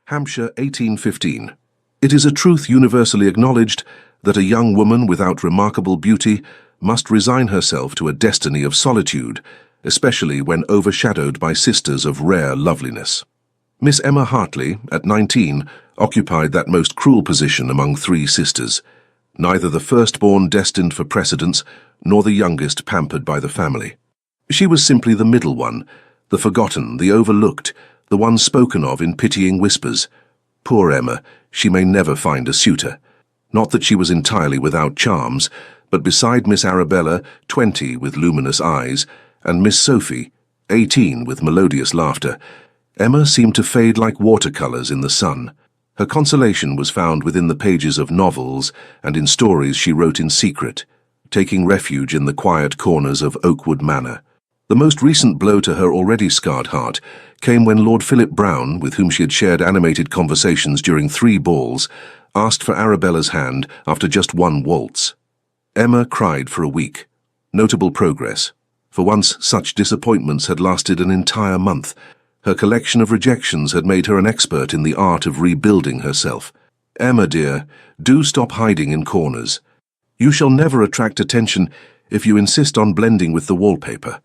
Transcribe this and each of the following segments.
Hampshire, 1815. It is a truth universally acknowledged that a young woman without remarkable beauty must resign herself to a destiny of solitude, especially when overshadowed by sisters of rare loveliness. Miss Emma Hartley, at 19, occupied that most cruel position among three sisters, neither the firstborn destined for precedence nor the youngest pampered by the family. She was simply the middle one, the forgotten, the overlooked, the one spoken of in pitying whispers. Poor Emma, she may never find a suitor. Not that she was entirely without charms, but beside Miss Arabella, 20, with luminous eyes, and Miss Sophie, 18, with melodious laughter, Emma seemed to fade like watercolours in the sun. Her consolation was found within the pages of novels and in stories she wrote in secret, taking refuge in the quiet corners of Oakwood Manor. The most recent blow to her already scarred heart came when Lord Philip Brown, with whom she had shared animated conversations during 3 balls, asked for Arabella's hand after just 1 waltz. Emma cried for a week. Notable progress. For once, such disappointments had lasted an entire month. Her collection of rejections had made her an expert in the art of rebuilding herself. Emma, dear, do stop hiding in corners. You shall never attract attention if you insist on blending with the wallpaper,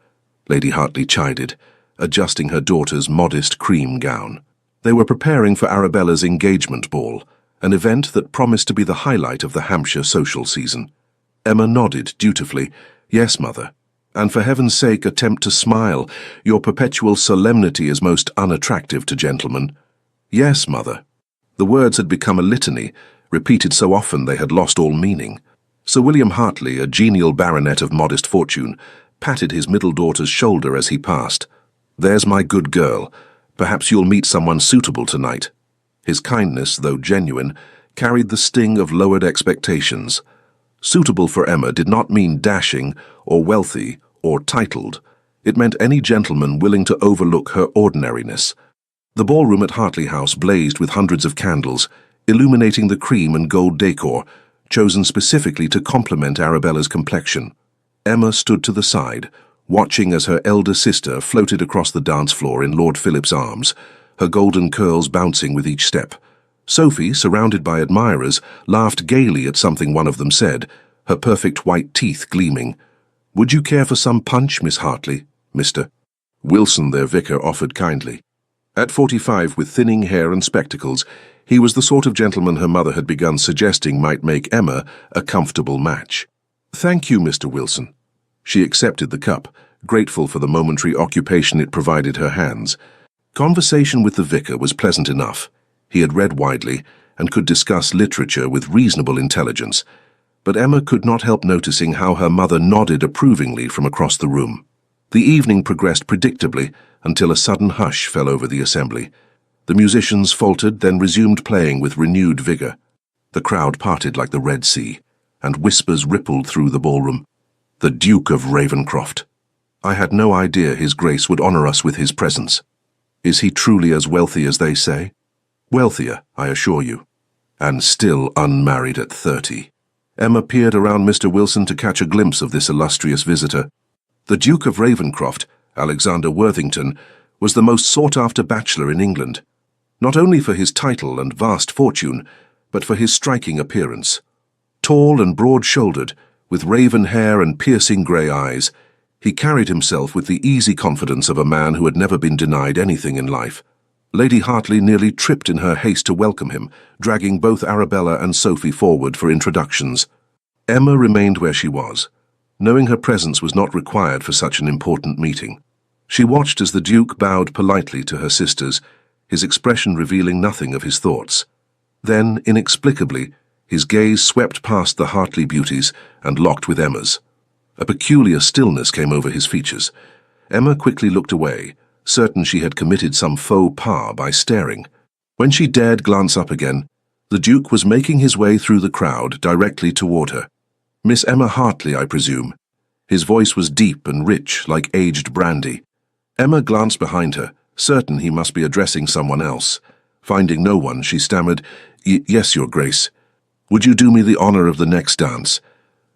Lady Hartley chided, adjusting her daughter's modest cream gown. They were preparing for Arabella's engagement ball, an event that promised to be the highlight of the Hampshire social season. Emma nodded dutifully. Yes, mother. And for heaven's sake attempt to smile. Your perpetual solemnity is most unattractive to gentlemen. Yes, mother. The words had become a litany, repeated so often they had lost all meaning. Sir William Hartley, a genial baronet of modest fortune, patted his middle daughter's shoulder as he passed. There's my good girl. Perhaps you'll meet someone suitable tonight. His kindness, though genuine, carried the sting of lowered expectations. Suitable for Emma did not mean dashing, or wealthy, or titled. It meant any gentleman willing to overlook her ordinariness. The ballroom at Hartley House blazed with hundreds of candles, illuminating the cream and gold decor, chosen specifically to complement Arabella's complexion. Emma stood to the side, watching as her elder sister floated across the dance floor in Lord Philip's arms, her golden curls bouncing with each step. Sophie, surrounded by admirers, laughed gaily at something one of them said, her perfect white teeth gleaming. Would you care for some punch, Miss Hartley, Mr. Wilson, their vicar, offered kindly. At 45, with thinning hair and spectacles, he was the sort of gentleman her mother had begun suggesting might make Emma a comfortable match. Thank you, Mr. Wilson. She accepted the cup, grateful for the momentary occupation it provided her hands. Conversation with the vicar was pleasant enough. He had read widely and could discuss literature with reasonable intelligence, but Emma could not help noticing how her mother nodded approvingly from across the room. The evening progressed predictably until a sudden hush fell over the assembly. The musicians faltered, then resumed playing with renewed vigor. The crowd parted like the Red Sea, and whispers rippled through the ballroom. The Duke of Ravenscroft. I had no idea His Grace would honor us with his presence. Is he truly as wealthy as they say? Wealthier, I assure you. And still unmarried at 30. Emma peered around Mr. Wilson to catch a glimpse of this illustrious visitor. The Duke of Ravenscroft, Alexander Worthington, was the most sought-after bachelor in England, not only for his title and vast fortune, but for his striking appearance. Tall and broad-shouldered, with raven hair and piercing grey eyes, he carried himself with the easy confidence of a man who had never been denied anything in life. Lady Hartley nearly tripped in her haste to welcome him, dragging both Arabella and Sophie forward for introductions. Emma remained where she was, knowing her presence was not required for such an important meeting. She watched as the Duke bowed politely to her sisters, his expression revealing nothing of his thoughts. Then, inexplicably, his gaze swept past the Hartley beauties and locked with Emma's. A peculiar stillness came over his features. Emma quickly looked away, certain she had committed some faux pas by staring. When she dared glance up again, the Duke was making his way through the crowd directly toward her. Miss Emma Hartley, I presume. His voice was deep and rich, like aged brandy. Emma glanced behind her, certain he must be addressing someone else. Finding no one, she stammered, Yes, Your Grace. Would you do me the honor of the next dance?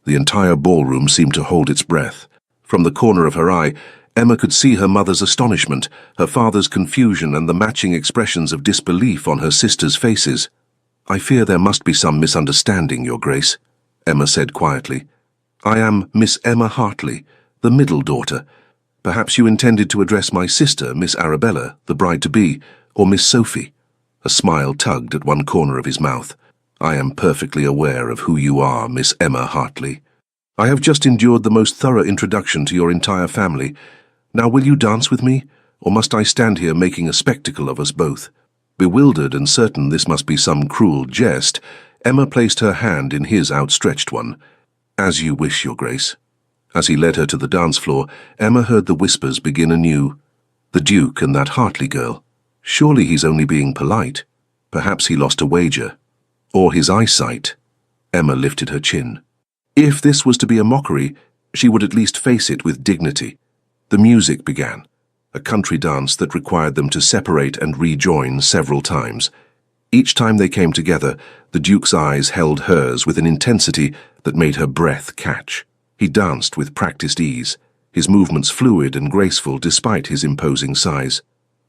The entire ballroom seemed to hold its breath. From the corner of her eye, Emma could see her mother's astonishment, her father's confusion, and the matching expressions of disbelief on her sisters' faces. "I fear there must be some misunderstanding, Your Grace," Emma said quietly. "I am Miss Emma Hartley, the middle daughter. Perhaps you intended to address my sister, Miss Arabella, the bride-to-be, or Miss Sophie." A smile tugged at one corner of his mouth. "I am perfectly aware of who you are, Miss Emma Hartley. I have just endured the most thorough introduction to your entire family. Now will you dance with me, or must I stand here making a spectacle of us both?" Bewildered and certain this must be some cruel jest, Emma placed her hand in his outstretched one. "As you wish, Your Grace." As he led her to the dance floor, Emma heard the whispers begin anew. The Duke and that Hartley girl. Surely he's only being polite. Perhaps he lost a wager. Or his eyesight. Emma lifted her chin. If this was to be a mockery, she would at least face it with dignity. The music began, a country dance that required them to separate and rejoin several times. Each time they came together, the Duke's eyes held hers with an intensity that made her breath catch. He danced with practiced ease, his movements fluid and graceful despite his imposing size.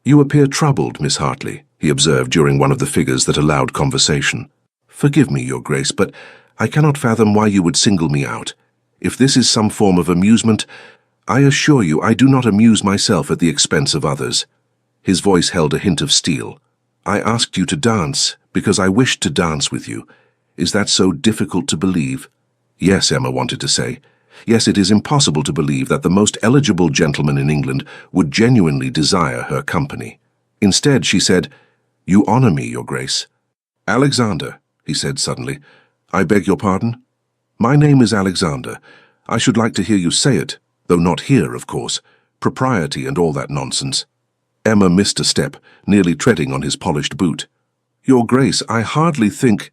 "You appear troubled, Miss Hartley," he observed during one of the figures that allowed conversation. "Forgive me, Your Grace, but I cannot fathom why you would single me out. If this is some form of amusement, I assure you I do not amuse myself at the expense of others." His voice held a hint of steel. "I asked you to dance because I wished to dance with you. Is that so difficult to believe?" "Yes," Emma wanted to say. "Yes, it is impossible to believe that the most eligible gentleman in England would genuinely desire her company." Instead, she said, "You honor me, Your Grace." "Alexander," he said suddenly. "I beg your pardon?" "My name is Alexander. I should like to hear you say it, though not here, of course. Propriety and all that nonsense." Emma missed a step, nearly treading on his polished boot. "Your Grace, I hardly think—"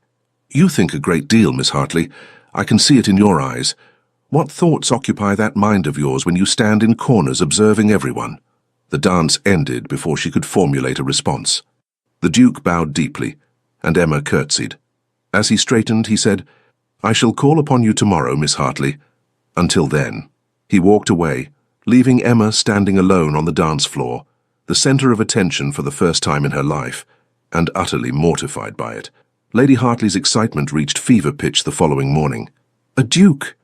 "You think a great deal, Miss Hartley. I can see it in your eyes. What thoughts occupy that mind of yours when you stand in corners observing everyone?" The dance ended before she could formulate a response. The Duke bowed deeply, and Emma curtsied. As he straightened, he said, "I shall call upon you tomorrow, Miss Hartley. Until then." He walked away, leaving Emma standing alone on the dance floor, the center of attention for the first time in her life, and utterly mortified by it. Lady Hartley's excitement reached fever pitch the following morning. A Duke!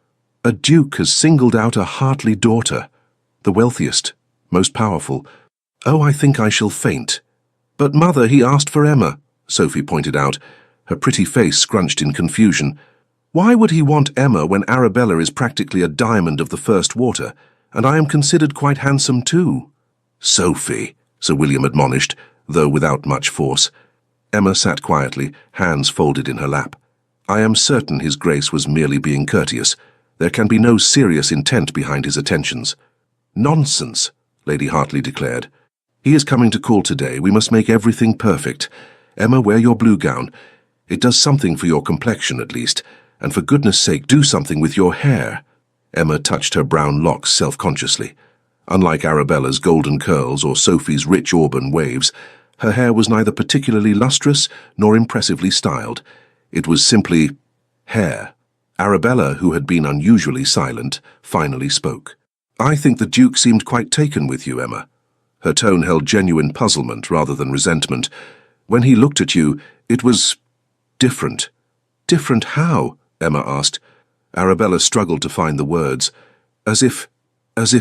A Duke has singled out a Hartley daughter, the wealthiest, most powerful. "Oh, I think I shall faint." "But, Mother, he asked for Emma," Sophie pointed out, her pretty face scrunched in confusion. "Why would he want Emma when Arabella is practically a diamond of the first water, and I am considered quite handsome too?" "Sophie," Sir William admonished, though without much force. Emma sat quietly, hands folded in her lap. "I am certain his Grace was merely being courteous. There can be no serious intent behind his attentions." "Nonsense," Lady Hartley declared. "He is coming to call today. We must make everything perfect. Emma, wear your blue gown. It does something for your complexion, at least. And for goodness sake, do something with your hair." Emma touched her brown locks self-consciously. Unlike Arabella's golden curls or Sophie's rich auburn waves, her hair was neither particularly lustrous nor impressively styled. It was simply hair. Arabella, who had been unusually silent, finally spoke. "I think the Duke seemed quite taken with you, Emma." Her tone held genuine puzzlement rather than resentment. "When he looked at you, it was different." "Different how?" Emma asked. Arabella struggled to find the words. As if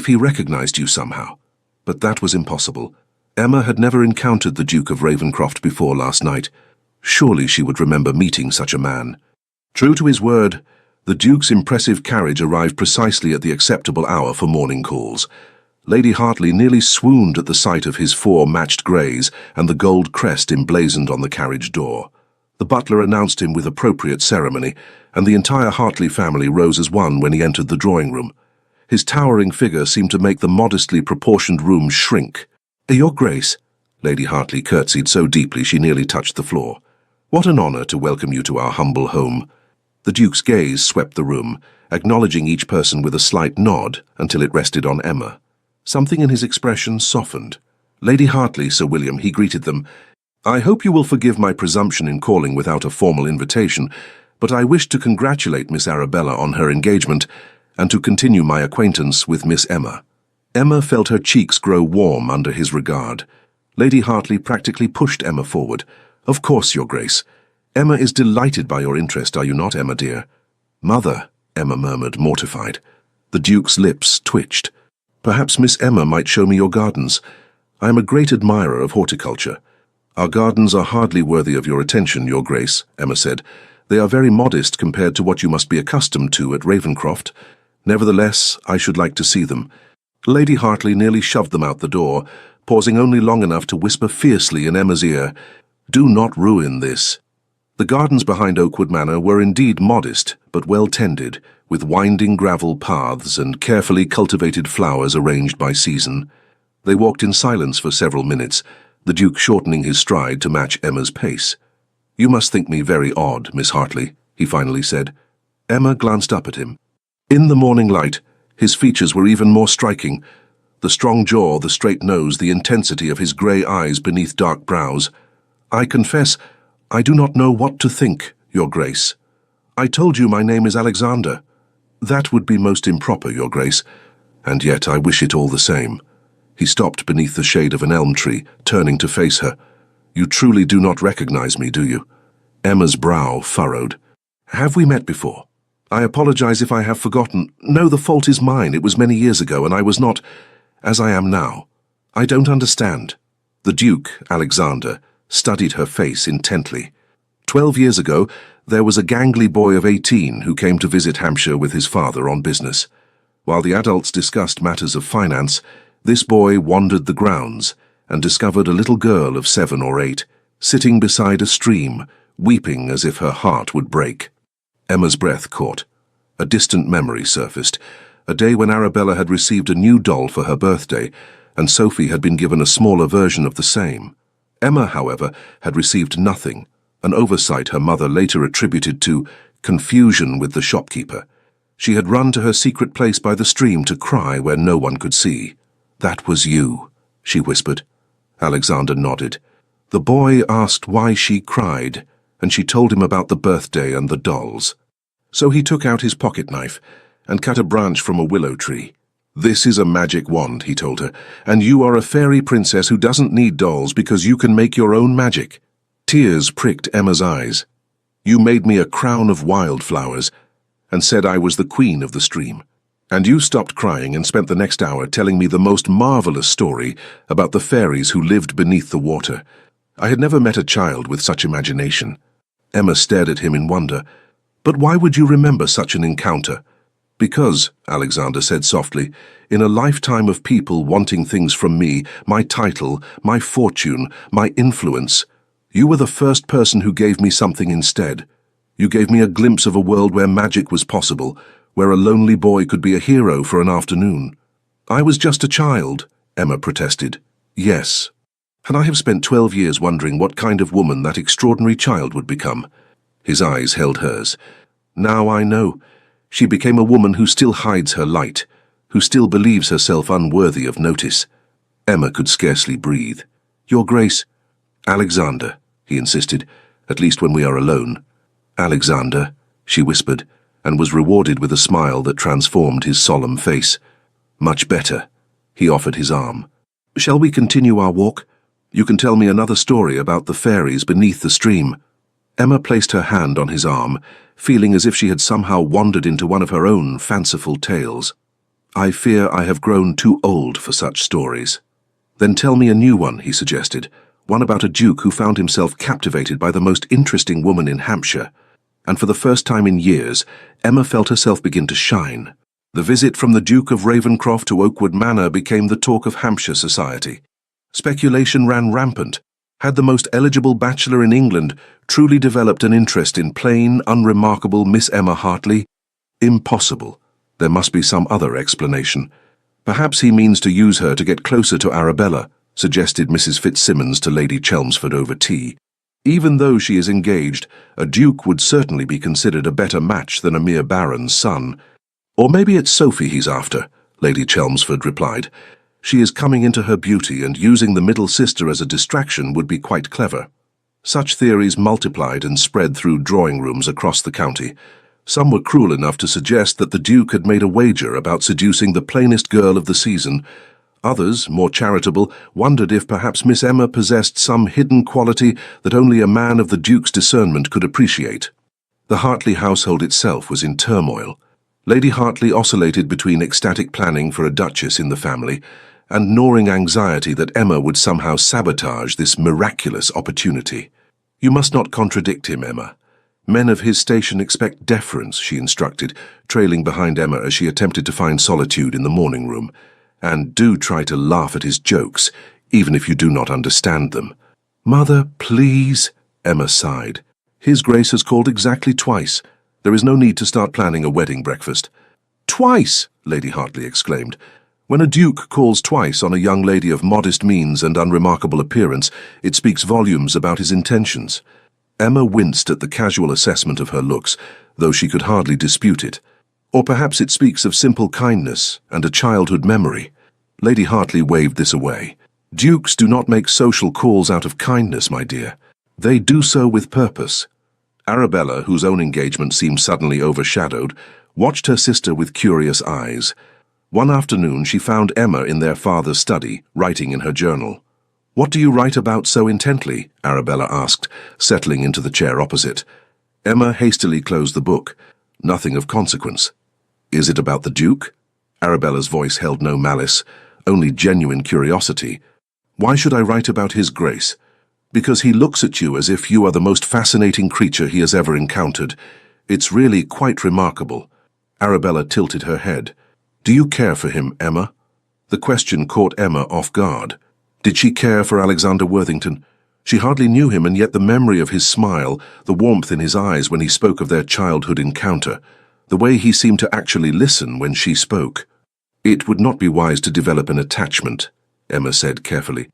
he recognized you somehow. But that was impossible. Emma had never encountered the Duke of Ravenscroft before last night. Surely she would remember meeting such a man. True to his word, the Duke's impressive carriage arrived precisely at the acceptable hour for morning calls. Lady Hartley nearly swooned at the sight of his 4 matched greys and the gold crest emblazoned on the carriage door. The butler announced him with appropriate ceremony, and the entire Hartley family rose as one when he entered the drawing-room. His towering figure seemed to make the modestly proportioned room shrink. "Your Grace," Lady Hartley curtsied so deeply she nearly touched the floor. "What an honor to welcome you to our humble home." The Duke's gaze swept the room, acknowledging each person with a slight nod until it rested on Emma. Something in his expression softened. "Lady Hartley, Sir William," he greeted them. "I hope you will forgive my presumption in calling without a formal invitation, but I wish to congratulate Miss Arabella on her engagement and to continue my acquaintance with Miss Emma." Emma felt her cheeks grow warm under his regard. Lady Hartley practically pushed Emma forward. "Of course, Your Grace. Emma is delighted by your interest, are you not, Emma dear?" "Mother," Emma murmured, mortified. The Duke's lips twitched. "Perhaps Miss Emma might show me your gardens. I am a great admirer of horticulture." "Our gardens are hardly worthy of your attention, Your Grace," Emma said. "They are very modest compared to what you must be accustomed to at Ravenscroft. Nevertheless, I should like to see them." Lady Hartley nearly shoved them out the door, pausing only long enough to whisper fiercely in Emma's ear, "Do not ruin this." The gardens behind Oakwood Manor were indeed modest, but well tended, with winding gravel paths and carefully cultivated flowers arranged by season. They walked in silence for several minutes, the Duke shortening his stride to match Emma's pace. "You must think me very odd, Miss Hartley," he finally said. Emma glanced up at him. In the morning light, his features were even more striking. The strong jaw, the straight nose, the intensity of his grey eyes beneath dark brows. "I confess, I do not know what to think, Your Grace. I told you my name is Alexander." "That would be most improper, Your Grace, and yet I wish it all the same." He stopped beneath the shade of an elm tree, turning to face her. "You truly do not recognize me, do you?" Emma's brow furrowed. "Have we met before? I apologize if I have forgotten. No, the fault is mine. It was many years ago, and I was not as I am now. I don't understand." The Duke, Alexander, studied her face intently. 12 years ago, there was a gangly boy of 18 who came to visit Hampshire with his father on business. While the adults discussed matters of finance, this boy wandered the grounds and discovered a little girl of 7 or 8, sitting beside a stream, weeping as if her heart would break. Emma's breath caught. A distant memory surfaced, a day when Arabella had received a new doll for her birthday, and Sophie had been given a smaller version of the same. Emma, however, had received nothing, an oversight her mother later attributed to confusion with the shopkeeper. She had run to her secret place by the stream to cry where no one could see. "That was you," she whispered. Alexander nodded. The boy asked why she cried, and she told him about the birthday and the dolls. So he took out his pocket knife and cut a branch from a willow tree. "This is a magic wand," he told her, "and you are a fairy princess who doesn't need dolls because you can make your own magic." Tears pricked Emma's eyes. "You made me a crown of wildflowers and said I was the queen of the stream. And you stopped crying and spent the next hour telling me the most marvelous story about the fairies who lived beneath the water. I had never met a child with such imagination." Emma stared at him in wonder. "But why would you remember such an encounter?" "Because," Alexander said softly, "in a lifetime of people wanting things from me, my title, my fortune, my influence, you were the first person who gave me something instead. You gave me a glimpse of a world where magic was possible, where a lonely boy could be a hero for an afternoon." "I was just a child," Emma protested. "Yes. And I have spent 12 years wondering what kind of woman that extraordinary child would become." His eyes held hers. "Now I know. She became a woman who still hides her light, who still believes herself unworthy of notice." Emma could scarcely breathe. "Your Grace." "Alexander," he insisted, "at least when we are alone." "Alexander," she whispered, and was rewarded with a smile that transformed his solemn face. "Much better." He offered his arm. "Shall we continue our walk? You can tell me another story about the fairies beneath the stream." Emma placed her hand on his arm, feeling as if she had somehow wandered into one of her own fanciful tales. "I fear I have grown too old for such stories." "Then tell me a new one," he suggested, "one about a duke who found himself captivated by the most interesting woman in Hampshire." And for the first time in years, Emma felt herself begin to shine. The visit from the Duke of Ravenscroft to Oakwood Manor became the talk of Hampshire society. Speculation ran rampant. Had the most eligible bachelor in England truly developed an interest in plain, unremarkable Miss Emma Hartley? Impossible. There must be some other explanation. "Perhaps he means to use her to get closer to Arabella," suggested Mrs. Fitzsimmons to Lady Chelmsford over tea. "Even though she is engaged, a duke would certainly be considered a better match than a mere baron's son." "Or maybe it's Sophie he's after," Lady Chelmsford replied. "She is coming into her beauty, and using the middle sister as a distraction would be quite clever." Such theories multiplied and spread through drawing rooms across the county. Some were cruel enough to suggest that the Duke had made a wager about seducing the plainest girl of the season. Others, more charitable, wondered if perhaps Miss Emma possessed some hidden quality that only a man of the Duke's discernment could appreciate. The Hartley household itself was in turmoil. Lady Hartley oscillated between ecstatic planning for a duchess in the family and gnawing anxiety that Emma would somehow sabotage this miraculous opportunity. "You must not contradict him, Emma. Men of his station expect deference," she instructed, trailing behind Emma as she attempted to find solitude in the morning room. "And do try to laugh at his jokes, even if you do not understand them." "Mother, please," Emma sighed. "His Grace has called exactly twice. There is no need to start planning a wedding breakfast." "Twice!" Lady Hartley exclaimed. "When a duke calls twice on a young lady of modest means and unremarkable appearance, it speaks volumes about his intentions." Emma winced at the casual assessment of her looks, though she could hardly dispute it. Or perhaps it speaks of simple kindness and a childhood memory. Lady Hartley waved this away. "Dukes do not make social calls out of kindness, my dear. They do so with purpose." Arabella, whose own engagement seemed suddenly overshadowed, watched her sister with curious eyes. One afternoon she found Emma in their father's study, writing in her journal. "What do you write about so intently?" Arabella asked, settling into the chair opposite. Emma hastily closed the book. "Nothing of consequence." "Is it about the Duke?" Arabella's voice held no malice, only genuine curiosity. "Why should I write about his Grace?" "Because he looks at you as if you are the most fascinating creature he has ever encountered. It's really quite remarkable." Arabella tilted her head. "Do you care for him, Emma?" The question caught Emma off guard. Did she care for Alexander Worthington? She hardly knew him, and yet the memory of his smile, the warmth in his eyes when he spoke of their childhood encounter, the way he seemed to actually listen when she spoke. "It would not be wise to develop an attachment," Emma said carefully.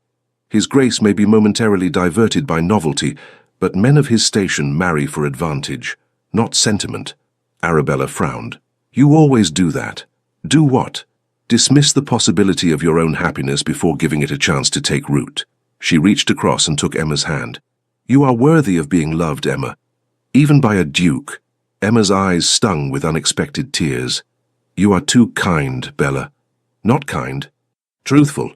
"His Grace may be momentarily diverted by novelty, but men of his station marry for advantage, not sentiment." Arabella frowned. "You always do that." "Do what?" "Dismiss the possibility of your own happiness before giving it a chance to take root." She reached across and took Emma's hand. "You are worthy of being loved, Emma. Even by a duke." Emma's eyes stung with unexpected tears. "You are too kind, Bella." "Not kind. Truthful."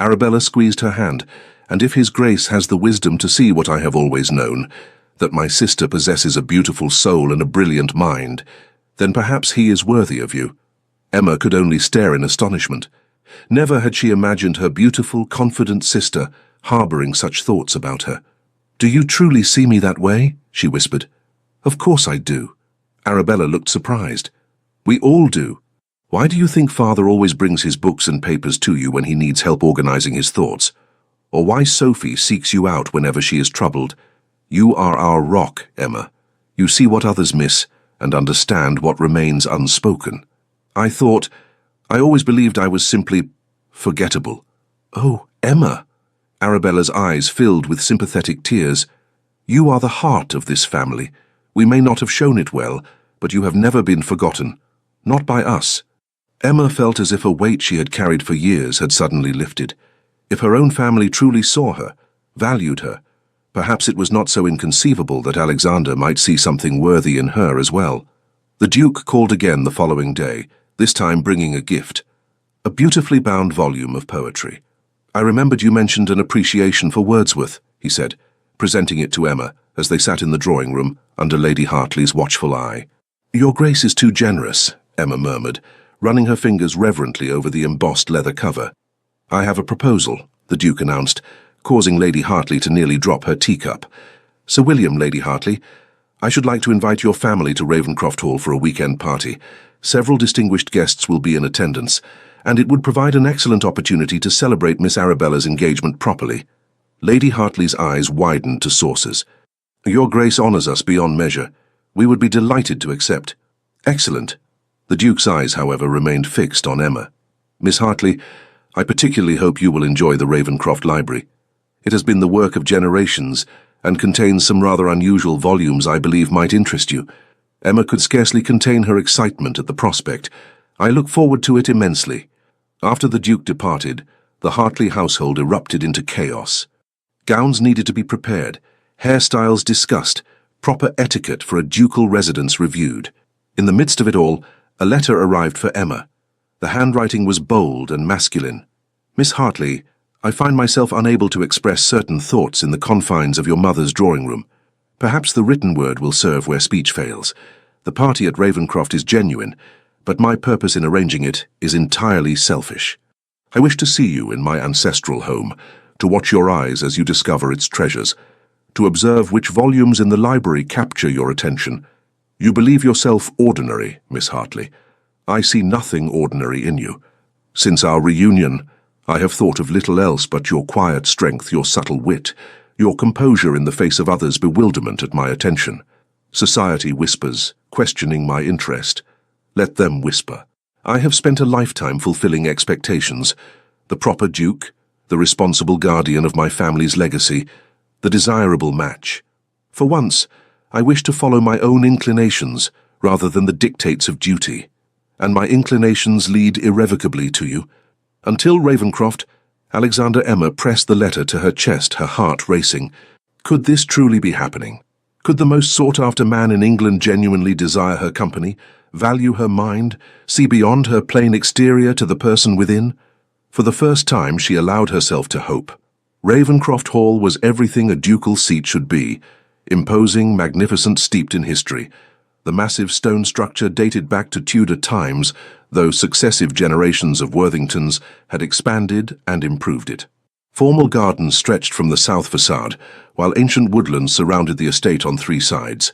Arabella squeezed her hand. "And if his Grace has the wisdom to see what I have always known, that my sister possesses a beautiful soul and a brilliant mind, then perhaps he is worthy of you." Emma could only stare in astonishment. Never had she imagined her beautiful, confident sister harboring such thoughts about her. "Do you truly see me that way?" she whispered. "Of course I do." Arabella looked surprised. "We all do. Why do you think Father always brings his books and papers to you when he needs help organizing his thoughts? Or why Sophie seeks you out whenever she is troubled? You are our rock, Emma. You see what others miss and understand what remains unspoken. I always believed I was simply forgettable." "Oh, Emma." Arabella's eyes filled with sympathetic tears. "You are the heart of this family. We may not have shown it well, but you have never been forgotten. Not by us." Emma felt as if a weight she had carried for years had suddenly lifted. If her own family truly saw her, valued her, perhaps it was not so inconceivable that Alexander might see something worthy in her as well. The Duke called again the following day, this time bringing a gift. A beautifully bound volume of poetry. "I remembered you mentioned an appreciation for Wordsworth," he said, presenting it to Emma as they sat in the drawing room under Lady Hartley's watchful eye. "Your Grace is too generous," Emma murmured, running her fingers reverently over the embossed leather cover. "I have a proposal," the Duke announced, causing Lady Hartley to nearly drop her teacup. "Sir William, Lady Hartley, I should like to invite your family to Ravenscroft Hall for a weekend party. Several distinguished guests will be in attendance, and it would provide an excellent opportunity to celebrate Miss Arabella's engagement properly." Lady Hartley's eyes widened to saucers. "Your Grace honours us beyond measure. We would be delighted to accept." "Excellent." The Duke's eyes, however, remained fixed on Emma. "Miss Hartley, I particularly hope you will enjoy the Ravenscroft Library. It has been the work of generations, and contains some rather unusual volumes I believe might interest you." Emma could scarcely contain her excitement at the prospect. "I look forward to it immensely." After the Duke departed, the Hartley household erupted into chaos. Gowns needed to be prepared, hairstyles discussed, proper etiquette for a ducal residence reviewed. In the midst of it all, a letter arrived for Emma. The handwriting was bold and masculine. "Miss Hartley, I find myself unable to express certain thoughts in the confines of your mother's drawing room. Perhaps the written word will serve where speech fails. The party at Ravencroft is genuine, but my purpose in arranging it is entirely selfish. I wish to see you in my ancestral home, to watch your eyes as you discover its treasures, to observe which volumes in the library capture your attention. You believe yourself ordinary, Miss Hartley. I see nothing ordinary in you. Since our reunion, I have thought of little else but your quiet strength, your subtle wit, your composure in the face of others' bewilderment at my attention. Society whispers, questioning my interest. Let them whisper. I have spent a lifetime fulfilling expectations. The proper duke, the responsible guardian of my family's legacy, the desirable match. For once, I wish to follow my own inclinations rather than the dictates of duty. And my inclinations lead irrevocably to you. Until Ravencroft, Alexander Emma pressed the letter to her chest, her heart racing. Could this truly be happening? Could the most sought-after man in England genuinely desire her company, value her mind, see beyond her plain exterior to the person within? For the first time she allowed herself to hope. Ravencroft Hall was everything a ducal seat should be, imposing, magnificent, steeped in history. The massive stone structure dated back to Tudor times, though successive generations of Worthingtons had expanded and improved it. Formal gardens stretched from the south facade, while ancient woodlands surrounded the estate on three sides.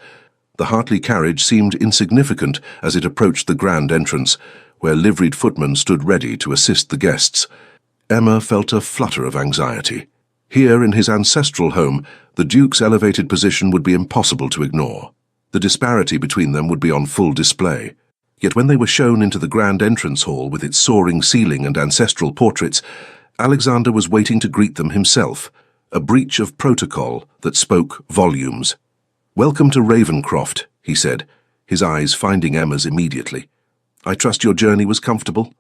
The Hartley carriage seemed insignificant as it approached the grand entrance, where liveried footmen stood ready to assist the guests. Emma felt a flutter of anxiety. Here, in his ancestral home, the Duke's elevated position would be impossible to ignore. The disparity between them would be on full display. Yet when they were shown into the grand entrance hall with its soaring ceiling and ancestral portraits, Alexander was waiting to greet them himself, a breach of protocol that spoke volumes. "Welcome to Ravencroft," he said, his eyes finding Emma's immediately. "I trust your journey was comfortable?"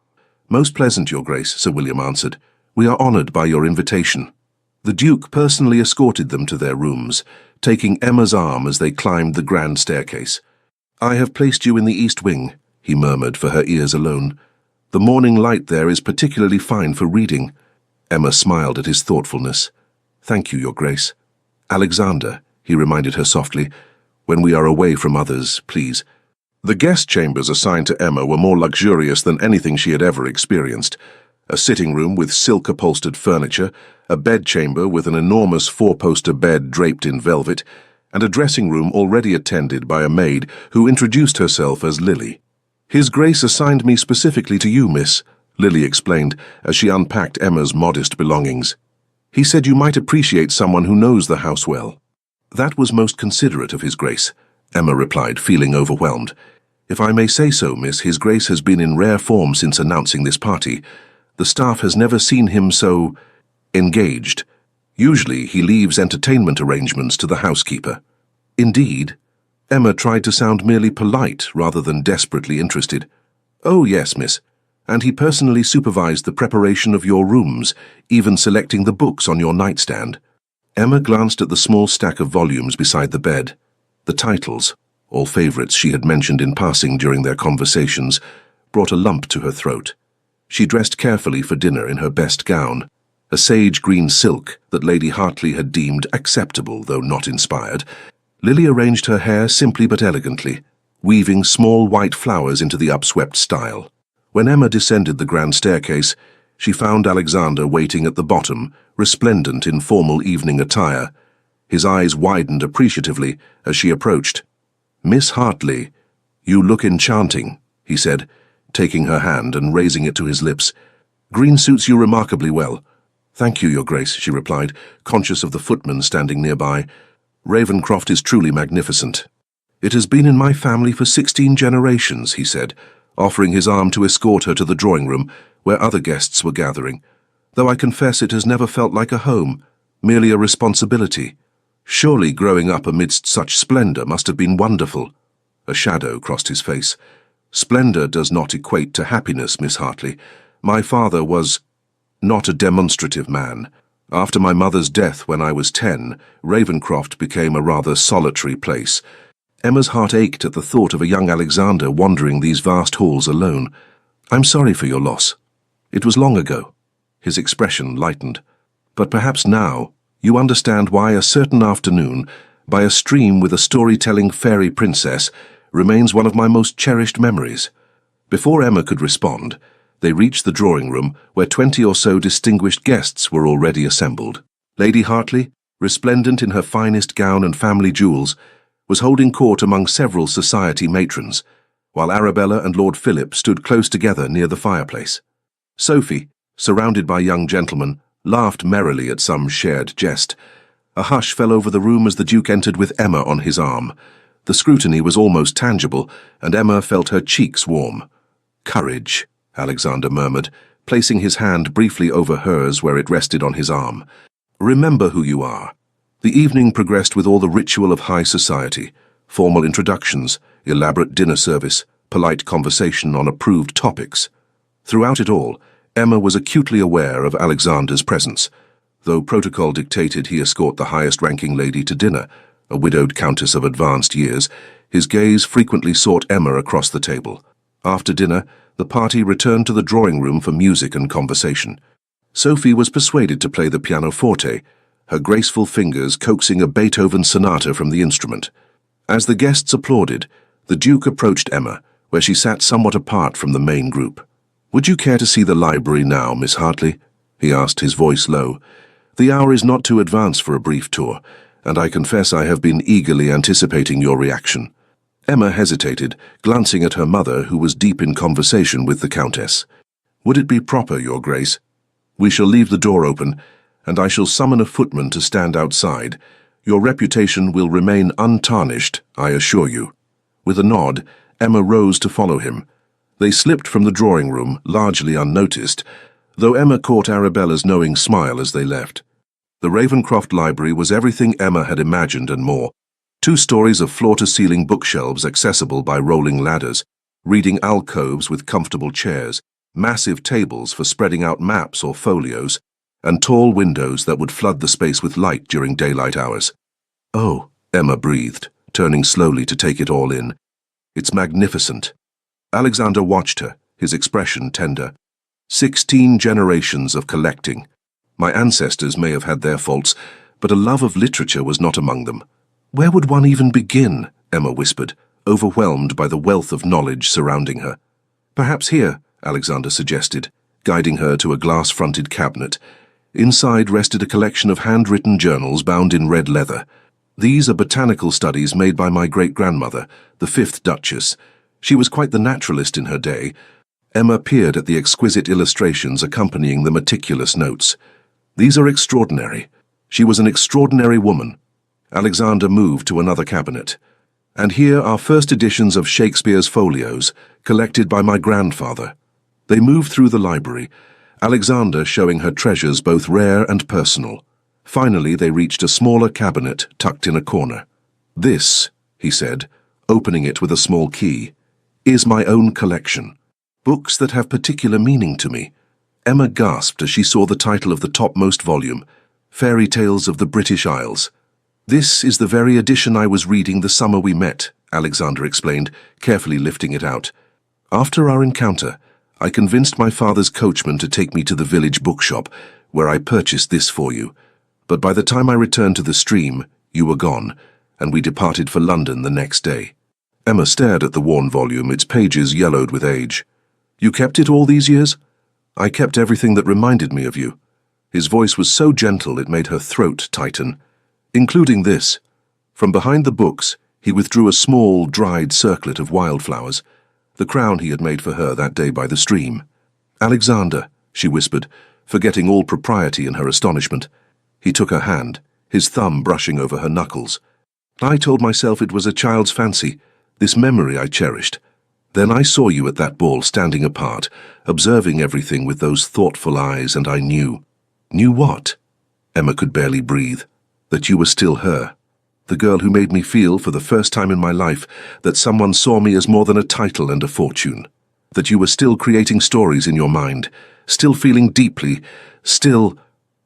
"Most pleasant, Your Grace," Sir William answered. "We are honoured by your invitation." The Duke personally escorted them to their rooms, taking Emma's arm as they climbed the grand staircase. "I have placed you in the east wing," he murmured for her ears alone. "The morning light there is particularly fine for reading." Emma smiled at his thoughtfulness. "Thank you, Your Grace." "Alexander," he reminded her softly, "when we are away from others, please." The guest chambers assigned to Emma were more luxurious than anything she had ever experienced. A sitting room with silk-upholstered furniture, a bedchamber with an enormous four-poster bed draped in velvet, and a dressing room already attended by a maid who introduced herself as Lily. "His Grace assigned me specifically to you, miss," Lily explained as she unpacked Emma's modest belongings. "He said you might appreciate someone who knows the house well." "That was most considerate of His Grace," Emma replied, feeling overwhelmed. "If I may say so, miss, His Grace has been in rare form since announcing this party. The staff has never seen him so engaged. Usually he leaves entertainment arrangements to the housekeeper." "Indeed?" Emma tried to sound merely polite rather than desperately interested. "Oh, yes, miss. And he personally supervised the preparation of your rooms, even selecting the books on your nightstand." Emma glanced at the small stack of volumes beside the bed. The titles, all favourites she had mentioned in passing during their conversations, brought a lump to her throat. She dressed carefully for dinner in her best gown, a sage green silk that Lady Hartley had deemed acceptable, though not inspired. Lily arranged her hair simply but elegantly, weaving small white flowers into the upswept style. When Emma descended the grand staircase, she found Alexander waiting at the bottom, resplendent in formal evening attire. His eyes widened appreciatively as she approached. "Miss Hartley, you look enchanting," he said, taking her hand and raising it to his lips. "Green suits you remarkably well." "Thank you, Your Grace," she replied, conscious of the footman standing nearby. "Ravencroft is truly magnificent." "It has been in my family for 16 generations," he said, offering his arm to escort her to the drawing-room, where other guests were gathering. "Though I confess it has never felt like a home, merely a responsibility. Surely growing up amidst such splendour must have been wonderful." A shadow crossed his face. "Splendour does not equate to happiness, Miss Hartley. My father was not a demonstrative man. After my mother's death when I was 10, Ravencroft became a rather solitary place. Emma's heart ached at the thought of a young Alexander wandering these vast halls alone. "I'm sorry for your loss. It was long ago." His expression lightened. "But perhaps now you understand why a certain afternoon, by a stream with a storytelling fairy princess, remains one of my most cherished memories." Before Emma could respond, they reached the drawing room where 20 or so distinguished guests were already assembled. Lady Hartley, resplendent in her finest gown and family jewels, was holding court among several society matrons, while Arabella and Lord Philip stood close together near the fireplace. Sophie, surrounded by young gentlemen, laughed merrily at some shared jest. A hush fell over the room as the Duke entered with Emma on his arm. The scrutiny was almost tangible, and Emma felt her cheeks warm. "Courage," Alexander murmured, placing his hand briefly over hers where it rested on his arm. "Remember who you are." The evening progressed with all the ritual of high society: formal introductions, elaborate dinner service, polite conversation on approved topics. Throughout it all, Emma was acutely aware of Alexander's presence. Though protocol dictated he escort the highest-ranking lady to dinner, a widowed countess of advanced years, his gaze frequently sought Emma across the table. After dinner, the party returned to the drawing room for music and conversation. Sophie was persuaded to play the pianoforte, her graceful fingers coaxing a Beethoven sonata from the instrument. As the guests applauded, the Duke approached Emma, where she sat somewhat apart from the main group. "Would you care to see the library now, Miss Hartley?" he asked, his voice low. "The hour is not too advanced for a brief tour, and I confess I have been eagerly anticipating your reaction." Emma hesitated, glancing at her mother, who was deep in conversation with the Countess. "Would it be proper, Your Grace? We shall leave the door open, and I shall summon a footman to stand outside. Your reputation will remain untarnished, I assure you." With a nod, Emma rose to follow him. They slipped from the drawing room, largely unnoticed, though Emma caught Arabella's knowing smile as they left. The Ravenscroft Library was everything Emma had imagined and more. 2 stories of floor-to-ceiling bookshelves accessible by rolling ladders, reading alcoves with comfortable chairs, massive tables for spreading out maps or folios, and tall windows that would flood the space with light during daylight hours. "Oh," Emma breathed, turning slowly to take it all in. "It's magnificent." Alexander watched her, his expression tender. 16 generations of collecting. My ancestors may have had their faults, but a love of literature was not among them. "Where would one even begin?" Emma whispered, overwhelmed by the wealth of knowledge surrounding her. "Perhaps here," Alexander suggested, guiding her to a glass-fronted cabinet. Inside rested a collection of handwritten journals bound in red leather. "These are botanical studies made by my great-grandmother, the 5th Duchess. She was quite the naturalist in her day." Emma peered at the exquisite illustrations accompanying the meticulous notes. "These are extraordinary. She was an extraordinary woman." Alexander moved to another cabinet. "And here are first editions of Shakespeare's folios, collected by my grandfather." They moved through the library, Alexander showing her treasures both rare and personal. Finally, they reached a smaller cabinet tucked in a corner. "This," he said, opening it with a small key, "is my own collection. Books that have particular meaning to me." Emma gasped as she saw the title of the topmost volume, Fairy Tales of the British Isles. "This is the very edition I was reading the summer we met," Alexander explained, carefully lifting it out. "After our encounter, I convinced my father's coachman to take me to the village bookshop, where I purchased this for you. But by the time I returned to the stream, you were gone, and we departed for London the next day." Emma stared at the worn volume, its pages yellowed with age. "You kept it all these years?" "I kept everything that reminded me of you." His voice was so gentle it made her throat tighten. "Including this." From behind the books, he withdrew a small, dried circlet of wildflowers, the crown he had made for her that day by the stream. "Alexander," she whispered, forgetting all propriety in her astonishment. He took her hand, his thumb brushing over her knuckles. "I told myself it was a child's fancy, this memory I cherished. Then I saw you at that ball standing apart, observing everything with those thoughtful eyes, and I knew." "Knew what?" Emma could barely breathe. "That you were still her. The girl who made me feel, for the first time in my life, that someone saw me as more than a title and a fortune. That you were still creating stories in your mind, still feeling deeply, still—"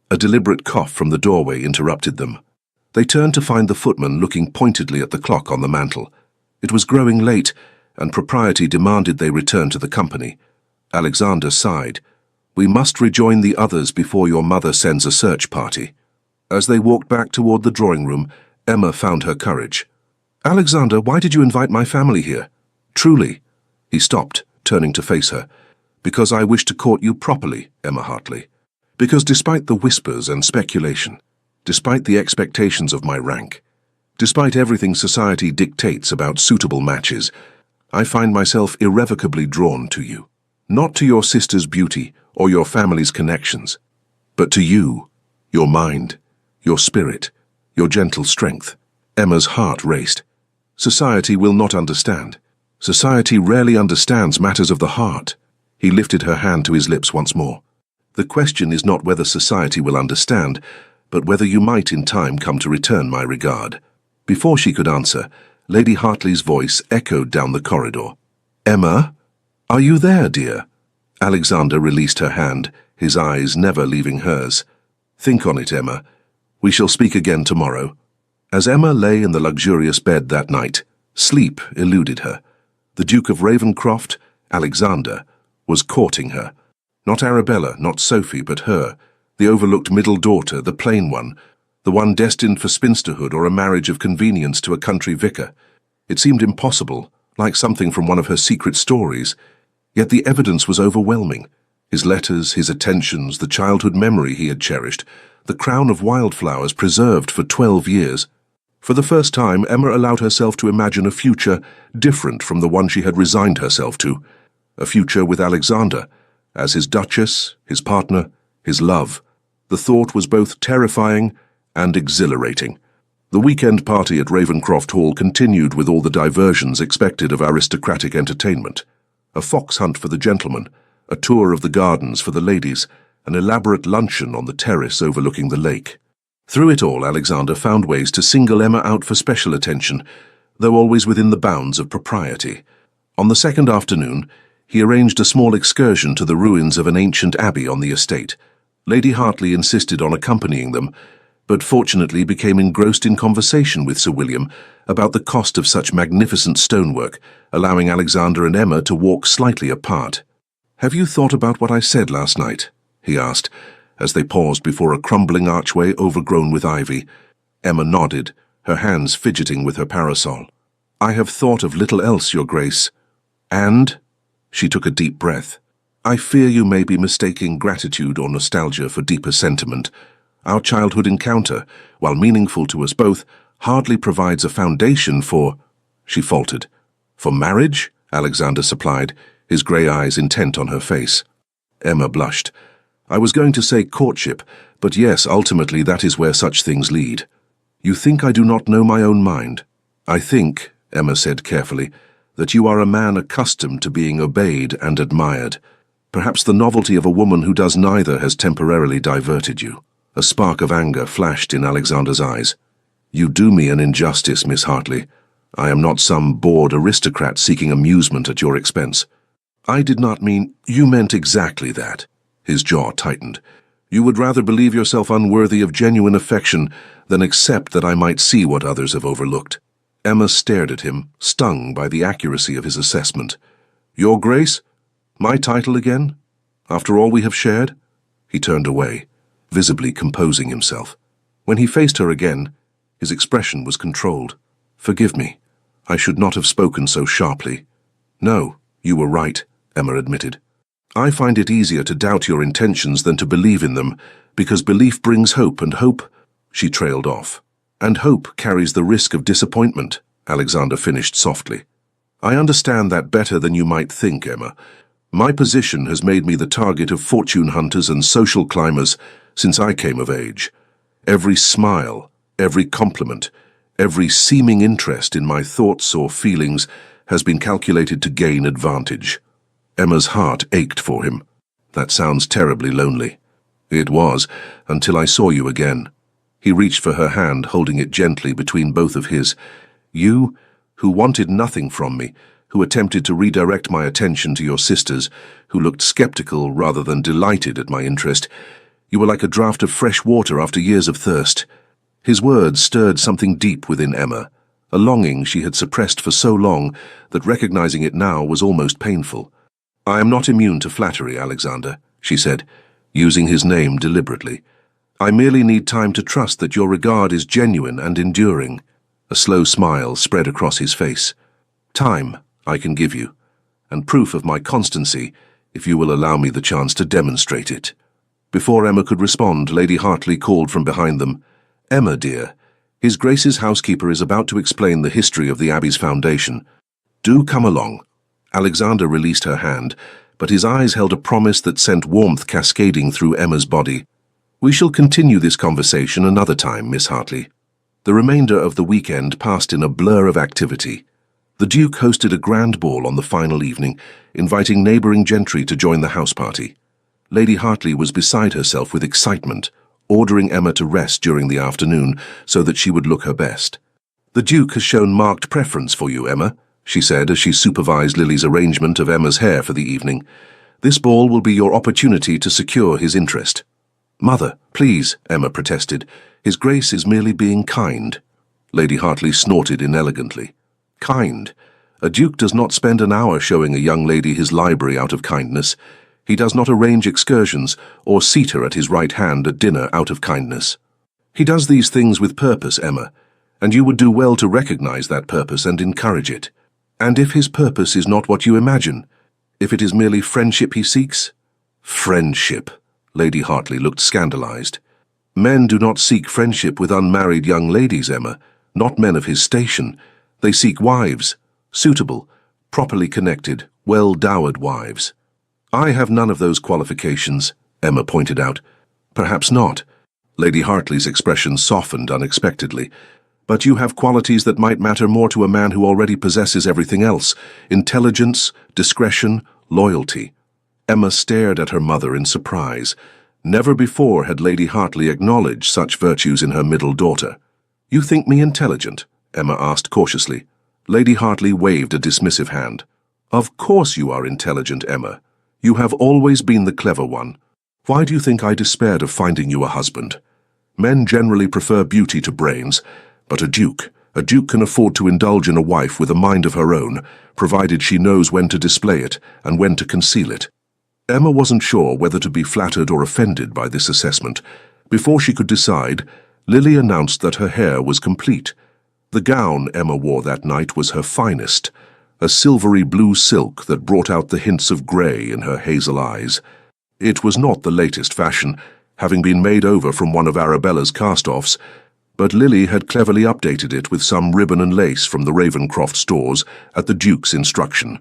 A deliberate cough from the doorway interrupted them. They turned to find the footman looking pointedly at the clock on the mantel. It was growing late, and propriety demanded they return to the company. Alexander sighed. "We must rejoin the others before your mother sends a search party." As they walked back toward the drawing room, Emma found her courage. "Alexander, why did you invite my family here?" "Truly." He stopped, turning to face her. "Because I wish to court you properly, Emma Hartley. Because despite the whispers and speculation, despite the expectations of my rank, despite everything society dictates about suitable matches, I find myself irrevocably drawn to you. Not to your sister's beauty or your family's connections, but to you, your mind, your spirit, your gentle strength." Emma's heart raced. Society will not understand. Society rarely understands matters of the heart. He lifted her hand to his lips once more. "The question is not whether society will understand, but whether you might in time come to return my regard." Before she could answer, Lady Hartley's voice echoed down the corridor. "Emma? Are you there, dear?" Alexander released her hand, his eyes never leaving hers. "Think on it, Emma. We shall speak again tomorrow." As Emma lay in the luxurious bed that night, sleep eluded her. The Duke of Ravenscroft, Alexander, was courting her. Not Arabella, not Sophie, but her, the overlooked middle daughter, the plain one, the one destined for spinsterhood or a marriage of convenience to a country vicar. It seemed impossible, like something from one of her secret stories, yet the evidence was overwhelming. His letters, his attentions, the childhood memory he had cherished, the crown of wildflowers preserved for 12 years. For the first time, Emma allowed herself to imagine a future different from the one she had resigned herself to. A future with Alexander, as his duchess, his partner, his love. The thought was both terrifying and exhilarating. The weekend party at Ravenscroft Hall continued with all the diversions expected of aristocratic entertainment. A fox hunt for the gentlemen, a tour of the gardens for the ladies, an elaborate luncheon on the terrace overlooking the lake. Through it all, Alexander found ways to single Emma out for special attention, though always within the bounds of propriety. On the second afternoon, he arranged a small excursion to the ruins of an ancient abbey on the estate. Lady Hartley insisted on accompanying them, but fortunately became engrossed in conversation with Sir William about the cost of such magnificent stonework, allowing Alexander and Emma to walk slightly apart. "Have you thought about what I said last night?" he asked, as they paused before a crumbling archway overgrown with ivy. Emma nodded, her hands fidgeting with her parasol. "I have thought of little else, Your Grace. And—" she took a deep breath. "I fear you may be mistaking gratitude or nostalgia for deeper sentiment. Our childhood encounter, while meaningful to us both, hardly provides a foundation for—" She faltered. "For marriage?" Alexander supplied, his grey eyes intent on her face. Emma blushed. "I was going to say courtship, but yes, ultimately that is where such things lead." "You think I do not know my own mind?" "I think," Emma said carefully, "that you are a man accustomed to being obeyed and admired. Perhaps the novelty of a woman who does neither has temporarily diverted you." A spark of anger flashed in Alexander's eyes. "You do me an injustice, Miss Hartley. I am not some bored aristocrat seeking amusement at your expense." "I did not mean—" "You meant exactly that." His jaw tightened. "You would rather believe yourself unworthy of genuine affection than accept that I might see what others have overlooked." Emma stared at him, stung by the accuracy of his assessment. "Your Grace? My title again? After all we have shared?" He turned away, visibly composing himself. When he faced her again, his expression was controlled. "Forgive me. I should not have spoken so sharply." "No, you were right," Emma admitted. "I find it easier to doubt your intentions than to believe in them, because belief brings hope, and hope—" She trailed off. "And hope carries the risk of disappointment," Alexander finished softly. "I understand that better than you might think, Emma. My position has made me the target of fortune hunters and social climbers since I came of age. Every smile, every compliment, every seeming interest in my thoughts or feelings has been calculated to gain advantage." Emma's heart ached for him. "That sounds terribly lonely." "It was, until I saw you again." He reached for her hand, holding it gently between both of his. "You, who wanted nothing from me, who attempted to redirect my attention to your sisters, who looked skeptical rather than delighted at my interest, you were like a draught of fresh water after years of thirst." His words stirred something deep within Emma, a longing she had suppressed for so long that recognizing it now was almost painful. "I am not immune to flattery, Alexander," she said, using his name deliberately. "I merely need time to trust that your regard is genuine and enduring." A slow smile spread across his face. "Time I can give you, and proof of my constancy if you will allow me the chance to demonstrate it." Before Emma could respond, Lady Hartley called from behind them, "Emma, dear, His Grace's housekeeper is about to explain the history of the Abbey's foundation. Do come along." Alexander released her hand, but his eyes held a promise that sent warmth cascading through Emma's body. "We shall continue this conversation another time, Miss Hartley." The remainder of the weekend passed in a blur of activity. The Duke hosted a grand ball on the final evening, inviting neighbouring gentry to join the house party. Lady Hartley was beside herself with excitement, ordering Emma to rest during the afternoon so that she would look her best. "The Duke has shown marked preference for you, Emma," she said as she supervised Lily's arrangement of Emma's hair for the evening. "This ball will be your opportunity to secure his interest." "Mother, please," Emma protested. "His Grace is merely being kind." Lady Hartley snorted inelegantly. "Kind? A duke does not spend an hour showing a young lady his library out of kindness. He does not arrange excursions or seat her at his right hand at dinner out of kindness. He does these things with purpose, Emma, and you would do well to recognize that purpose and encourage it. And if his purpose is not what you imagine, if it is merely friendship he seeks—" "Friendship," Lady Hartley looked scandalized. "Men do not seek friendship with unmarried young ladies, Emma, not men of his station. They seek wives, suitable, properly connected, well-dowered wives." "I have none of those qualifications," Emma pointed out. "Perhaps not." Lady Hartley's expression softened unexpectedly. "But you have qualities that might matter more to a man who already possesses everything else: intelligence, discretion, loyalty." Emma stared at her mother in surprise. Never before had Lady Hartley acknowledged such virtues in her middle daughter. "You think me intelligent?" Emma asked cautiously. Lady Hartley waved a dismissive hand. "Of course you are intelligent, Emma. You have always been the clever one. Why do you think I despaired of finding you a husband? Men generally prefer beauty to brains, but a duke can afford to indulge in a wife with a mind of her own, provided she knows when to display it and when to conceal it." Emma wasn't sure whether to be flattered or offended by this assessment. Before she could decide, Lily announced that her hair was complete. The gown Emma wore that night was her finest, a silvery blue silk that brought out the hints of grey in her hazel eyes. It was not the latest fashion, having been made over from one of Arabella's cast-offs, but Lily had cleverly updated it with some ribbon and lace from the Ravencroft stores at the Duke's instruction.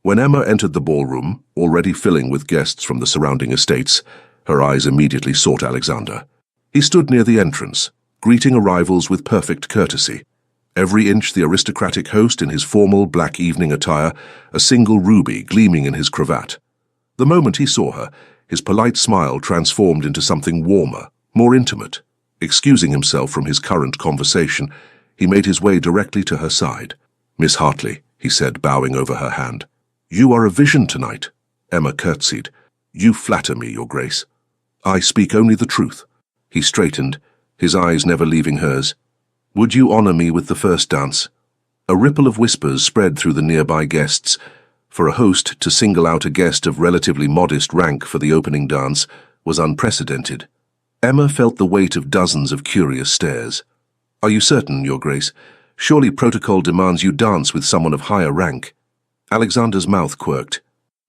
When Emma entered the ballroom, already filling with guests from the surrounding estates, her eyes immediately sought Alexander. He stood near the entrance, greeting arrivals with perfect courtesy. Every inch the aristocratic host in his formal black evening attire, a single ruby gleaming in his cravat. The moment he saw her, his polite smile transformed into something warmer, more intimate. Excusing himself from his current conversation, he made his way directly to her side. "Miss Hartley," he said, bowing over her hand. "You are a vision tonight." Emma curtsied. "You flatter me, Your Grace." "I speak only the truth." He straightened, his eyes never leaving hers. "Would you honor me with the first dance?" A ripple of whispers spread through the nearby guests. For a host to single out a guest of relatively modest rank for the opening dance was unprecedented. Emma felt the weight of dozens of curious stares. "Are you certain, Your Grace? Surely protocol demands you dance with someone of higher rank." Alexander's mouth quirked.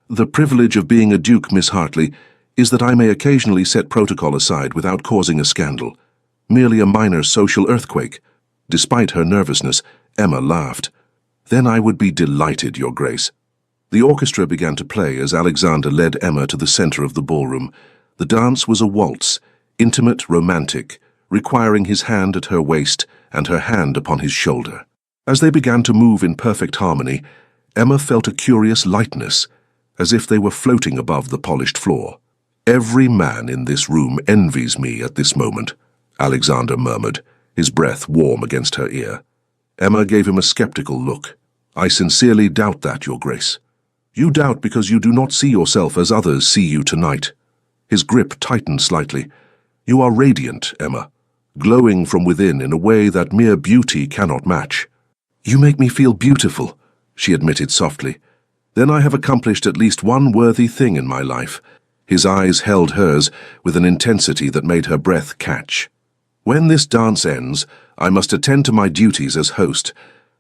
"The privilege of being a duke, Miss Hartley, is that I may occasionally set protocol aside without causing a scandal. Merely a minor social earthquake." Despite her nervousness, Emma laughed. "Then I would be delighted, Your Grace." The orchestra began to play as Alexander led Emma to the center of the ballroom. The dance was a waltz, intimate, romantic, requiring his hand at her waist and her hand upon his shoulder. As they began to move in perfect harmony, Emma felt a curious lightness, as if they were floating above the polished floor. "Every man in this room envies me at this moment," Alexander murmured, his breath warm against her ear. Emma gave him a skeptical look. "I sincerely doubt that, Your Grace." "You doubt because you do not see yourself as others see you tonight." His grip tightened slightly. "You are radiant, Emma, glowing from within in a way that mere beauty cannot match." "You make me feel beautiful," she admitted softly. "Then I have accomplished at least one worthy thing in my life." His eyes held hers with an intensity that made her breath catch. "When this dance ends, I must attend to my duties as host.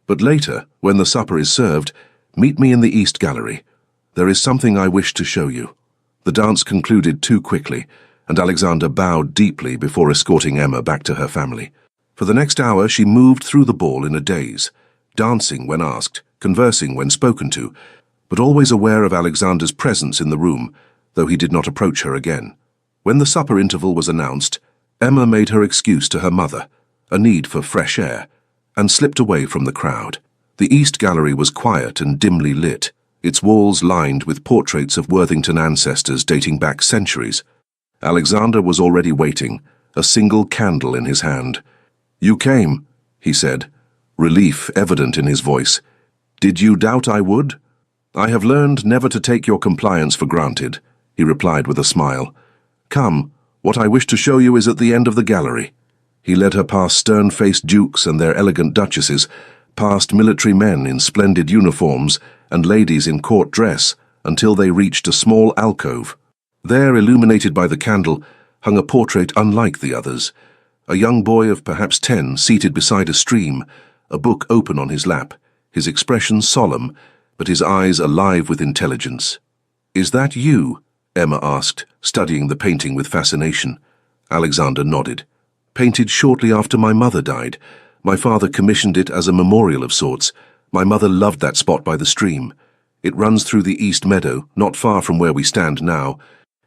But later, when the supper is served, meet me in the East Gallery. There is something I wish to show you." The dance concluded too quickly, and Alexander bowed deeply before escorting Emma back to her family. For the next hour she moved through the ball in a daze, dancing when asked, conversing when spoken to, but always aware of Alexander's presence in the room, though he did not approach her again. When the supper interval was announced, Emma made her excuse to her mother, a need for fresh air, and slipped away from the crowd. The East Gallery was quiet and dimly lit, its walls lined with portraits of Worthington ancestors dating back centuries. Alexander was already waiting, a single candle in his hand. "You came," he said, relief evident in his voice. "Did you doubt I would?" "I have learned never to take your compliance for granted," he replied with a smile. "Come, what I wish to show you is at the end of the gallery." He led her past stern-faced dukes and their elegant duchesses, past military men in splendid uniforms and ladies in court dress, until they reached a small alcove. There, illuminated by the candle, hung a portrait unlike the others. A young boy of perhaps 10 seated beside a stream, a book open on his lap, his expression solemn, but his eyes alive with intelligence. "Is that you?" Emma asked, studying the painting with fascination. Alexander nodded. "Painted shortly after my mother died. My father commissioned it as a memorial of sorts. My mother loved that spot by the stream. It runs through the East Meadow, not far from where we stand now."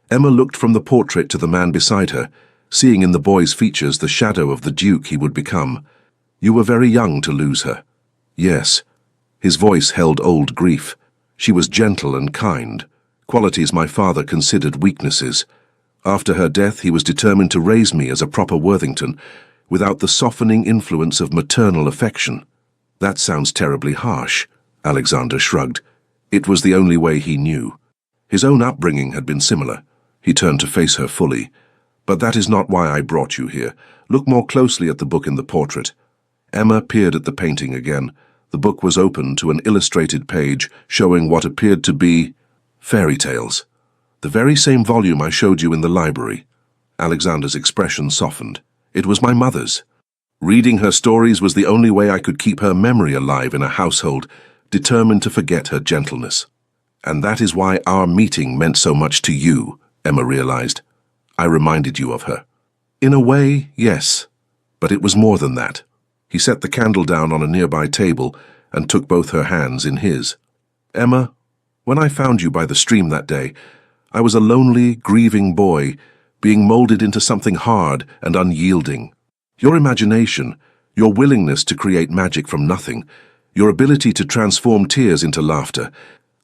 Emma looked from the portrait to the man beside her, seeing in the boy's features the shadow of the duke he would become. "You were very young to lose her." "Yes." His voice held old grief. "She was gentle and kind, qualities my father considered weaknesses. After her death, he was determined to raise me as a proper Worthington, without the softening influence of maternal affection." "That sounds terribly harsh," Alexander shrugged. "It was the only way he knew. His own upbringing had been similar." He turned to face her fully. "But that is not why I brought you here. Look more closely at the book in the portrait." Emma peered at the painting again. The book was open to an illustrated page showing what appeared to be fairy tales. "The very same volume I showed you in the library." Alexander's expression softened. "It was my mother's. Reading her stories was the only way I could keep her memory alive in a household determined to forget her gentleness. And that is why our meeting meant so much to you," Emma realized. "I reminded you of her." "In a way, yes. But it was more than that." He set the candle down on a nearby table and took both her hands in his. "Emma, when I found you by the stream that day, I was a lonely, grieving boy, being molded into something hard and unyielding. Your imagination, your willingness to create magic from nothing, your ability to transform tears into laughter,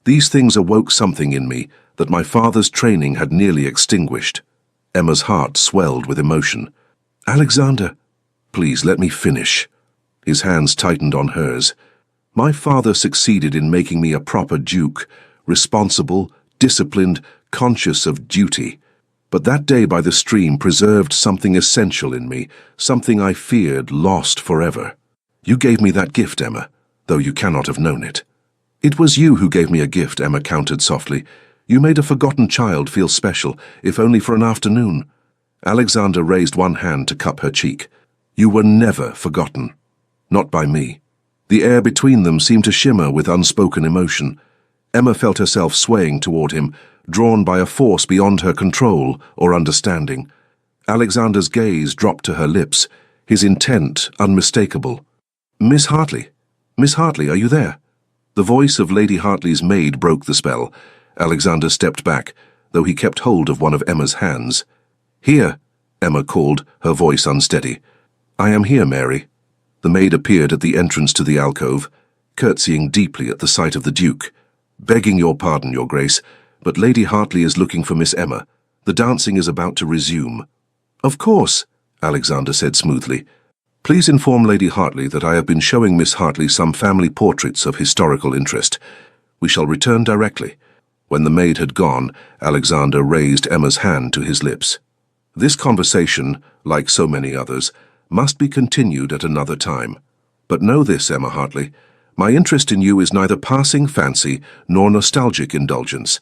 these things awoke something in me that my father's training had nearly extinguished." Emma's heart swelled with emotion. "Alexander, please let me finish." His hands tightened on hers. "My father succeeded in making me a proper duke, responsible, disciplined, conscious of duty. But that day by the stream preserved something essential in me, something I feared lost forever. You gave me that gift, Emma, though you cannot have known it." "It was you who gave me a gift," Emma countered softly. "You made a forgotten child feel special, if only for an afternoon." Alexander raised one hand to cup her cheek. "You were never forgotten. Not by me." The air between them seemed to shimmer with unspoken emotion. Emma felt herself swaying toward him, drawn by a force beyond her control or understanding. Alexander's gaze dropped to her lips, his intent unmistakable. "Miss Hartley? Miss Hartley, are you there?" The voice of Lady Hartley's maid broke the spell. Alexander stepped back, though he kept hold of one of Emma's hands. "Here," Emma called, her voice unsteady. "I am here, Mary." The maid appeared at the entrance to the alcove, curtsying deeply at the sight of the Duke. "Begging your pardon, Your Grace, but Lady Hartley is looking for Miss Emma. The dancing is about to resume." "Of course," Alexander said smoothly. "Please inform Lady Hartley that I have been showing Miss Hartley some family portraits of historical interest. We shall return directly." When the maid had gone, Alexander raised Emma's hand to his lips. "This conversation, like so many others, must be continued at another time. But know this, Emma Hartley, my interest in you is neither passing fancy nor nostalgic indulgence.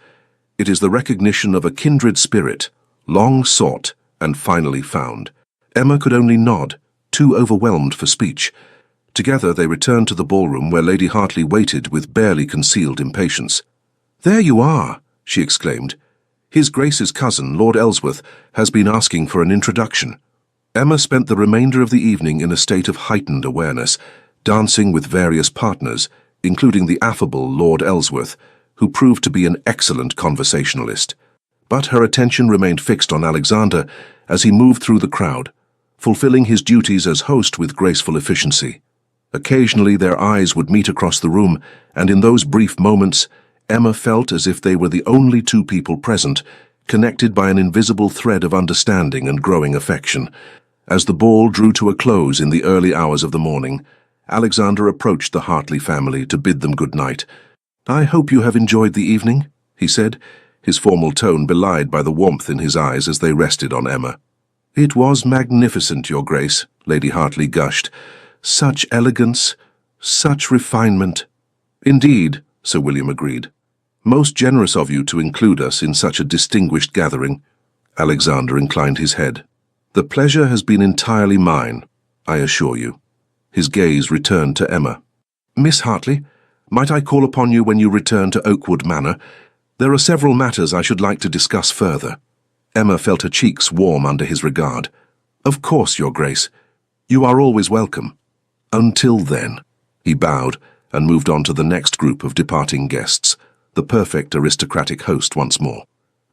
It is the recognition of a kindred spirit, long sought and finally found." Emma could only nod, too overwhelmed for speech. Together they returned to the ballroom where Lady Hartley waited with barely concealed impatience. "There you are," she exclaimed. "His Grace's cousin, Lord Ellsworth, has been asking for an introduction." Emma spent the remainder of the evening in a state of heightened awareness, dancing with various partners, including the affable Lord Ellsworth, who proved to be an excellent conversationalist. But her attention remained fixed on Alexander as he moved through the crowd, fulfilling his duties as host with graceful efficiency. Occasionally their eyes would meet across the room, and in those brief moments, Emma felt as if they were the only two people present, connected by an invisible thread of understanding and growing affection. As the ball drew to a close in the early hours of the morning, Alexander approached the Hartley family to bid them good night. "I hope you have enjoyed the evening," he said, his formal tone belied by the warmth in his eyes as they rested on Emma. "It was magnificent, Your Grace," Lady Hartley gushed. "Such elegance, such refinement." "Indeed," Sir William agreed. "Most generous of you to include us in such a distinguished gathering." Alexander inclined his head. "The pleasure has been entirely mine, I assure you." His gaze returned to Emma. "Miss Hartley, might I call upon you when you return to Oakwood Manor? There are several matters I should like to discuss further." Emma felt her cheeks warm under his regard. "Of course, Your Grace. You are always welcome." "Until then." He bowed and moved on to the next group of departing guests, the perfect aristocratic host once more.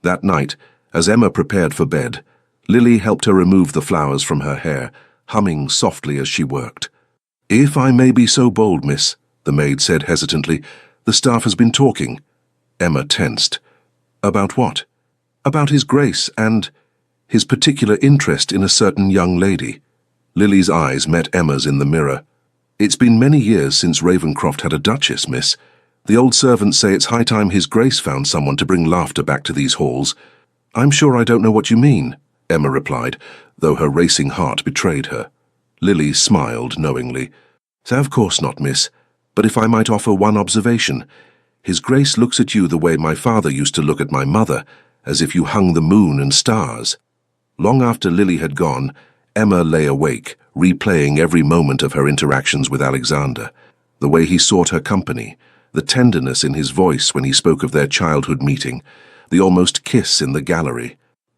That night, as Emma prepared for bed, Lily helped her remove the flowers from her hair, humming softly as she worked. "If I may be so bold, miss," the maid said hesitantly, "the staff has been talking." Emma tensed. "About what?" "About His Grace and his particular interest in a certain young lady." Lily's eyes met Emma's in the mirror. "It's been many years since Ravenscroft had a duchess, miss. The old servants say it's high time His Grace found someone to bring laughter back to these halls." "I'm sure I don't know what you mean," Emma replied, though her racing heart betrayed her. Lily smiled knowingly. "Of course not, miss. But if I might offer one observation, His Grace looks at you the way my father used to look at my mother, as if you hung the moon and stars." Long after Lily had gone, Emma lay awake, replaying every moment of her interactions with Alexander. The way he sought her company, the tenderness in his voice when he spoke of their childhood meeting, the almost kiss in the gallery.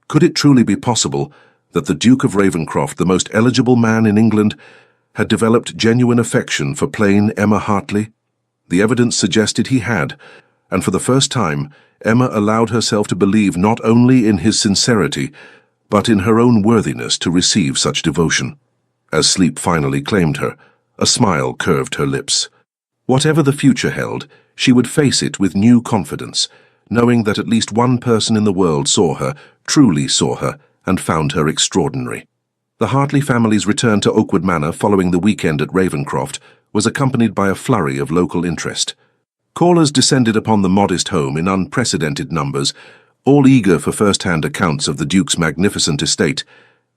Could it truly be possible that the Duke of Ravenscroft, the most eligible man in England, had developed genuine affection for plain Emma Hartley? The evidence suggested he had, and for the first time, Emma allowed herself to believe not only in his sincerity, but in her own worthiness to receive such devotion. As sleep finally claimed her, a smile curved her lips. Whatever the future held, she would face it with new confidence, knowing that at least one person in the world saw her, truly saw her, and found her extraordinary. The Hartley family's return to Oakwood Manor following the weekend at Ravenscroft was accompanied by a flurry of local interest. Callers descended upon the modest home in unprecedented numbers, all eager for first-hand accounts of the Duke's magnificent estate,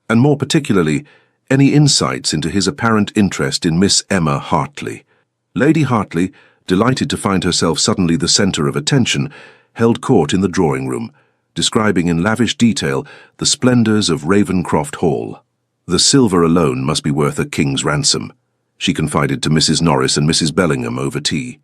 and more particularly, any insights into his apparent interest in Miss Emma Hartley. Lady Hartley, delighted to find herself suddenly the centre of attention, held court in the drawing-room, describing in lavish detail the splendours of Ravenscroft Hall. "The silver alone must be worth a king's ransom," she confided to Mrs. Norris and Mrs. Bellingham over tea.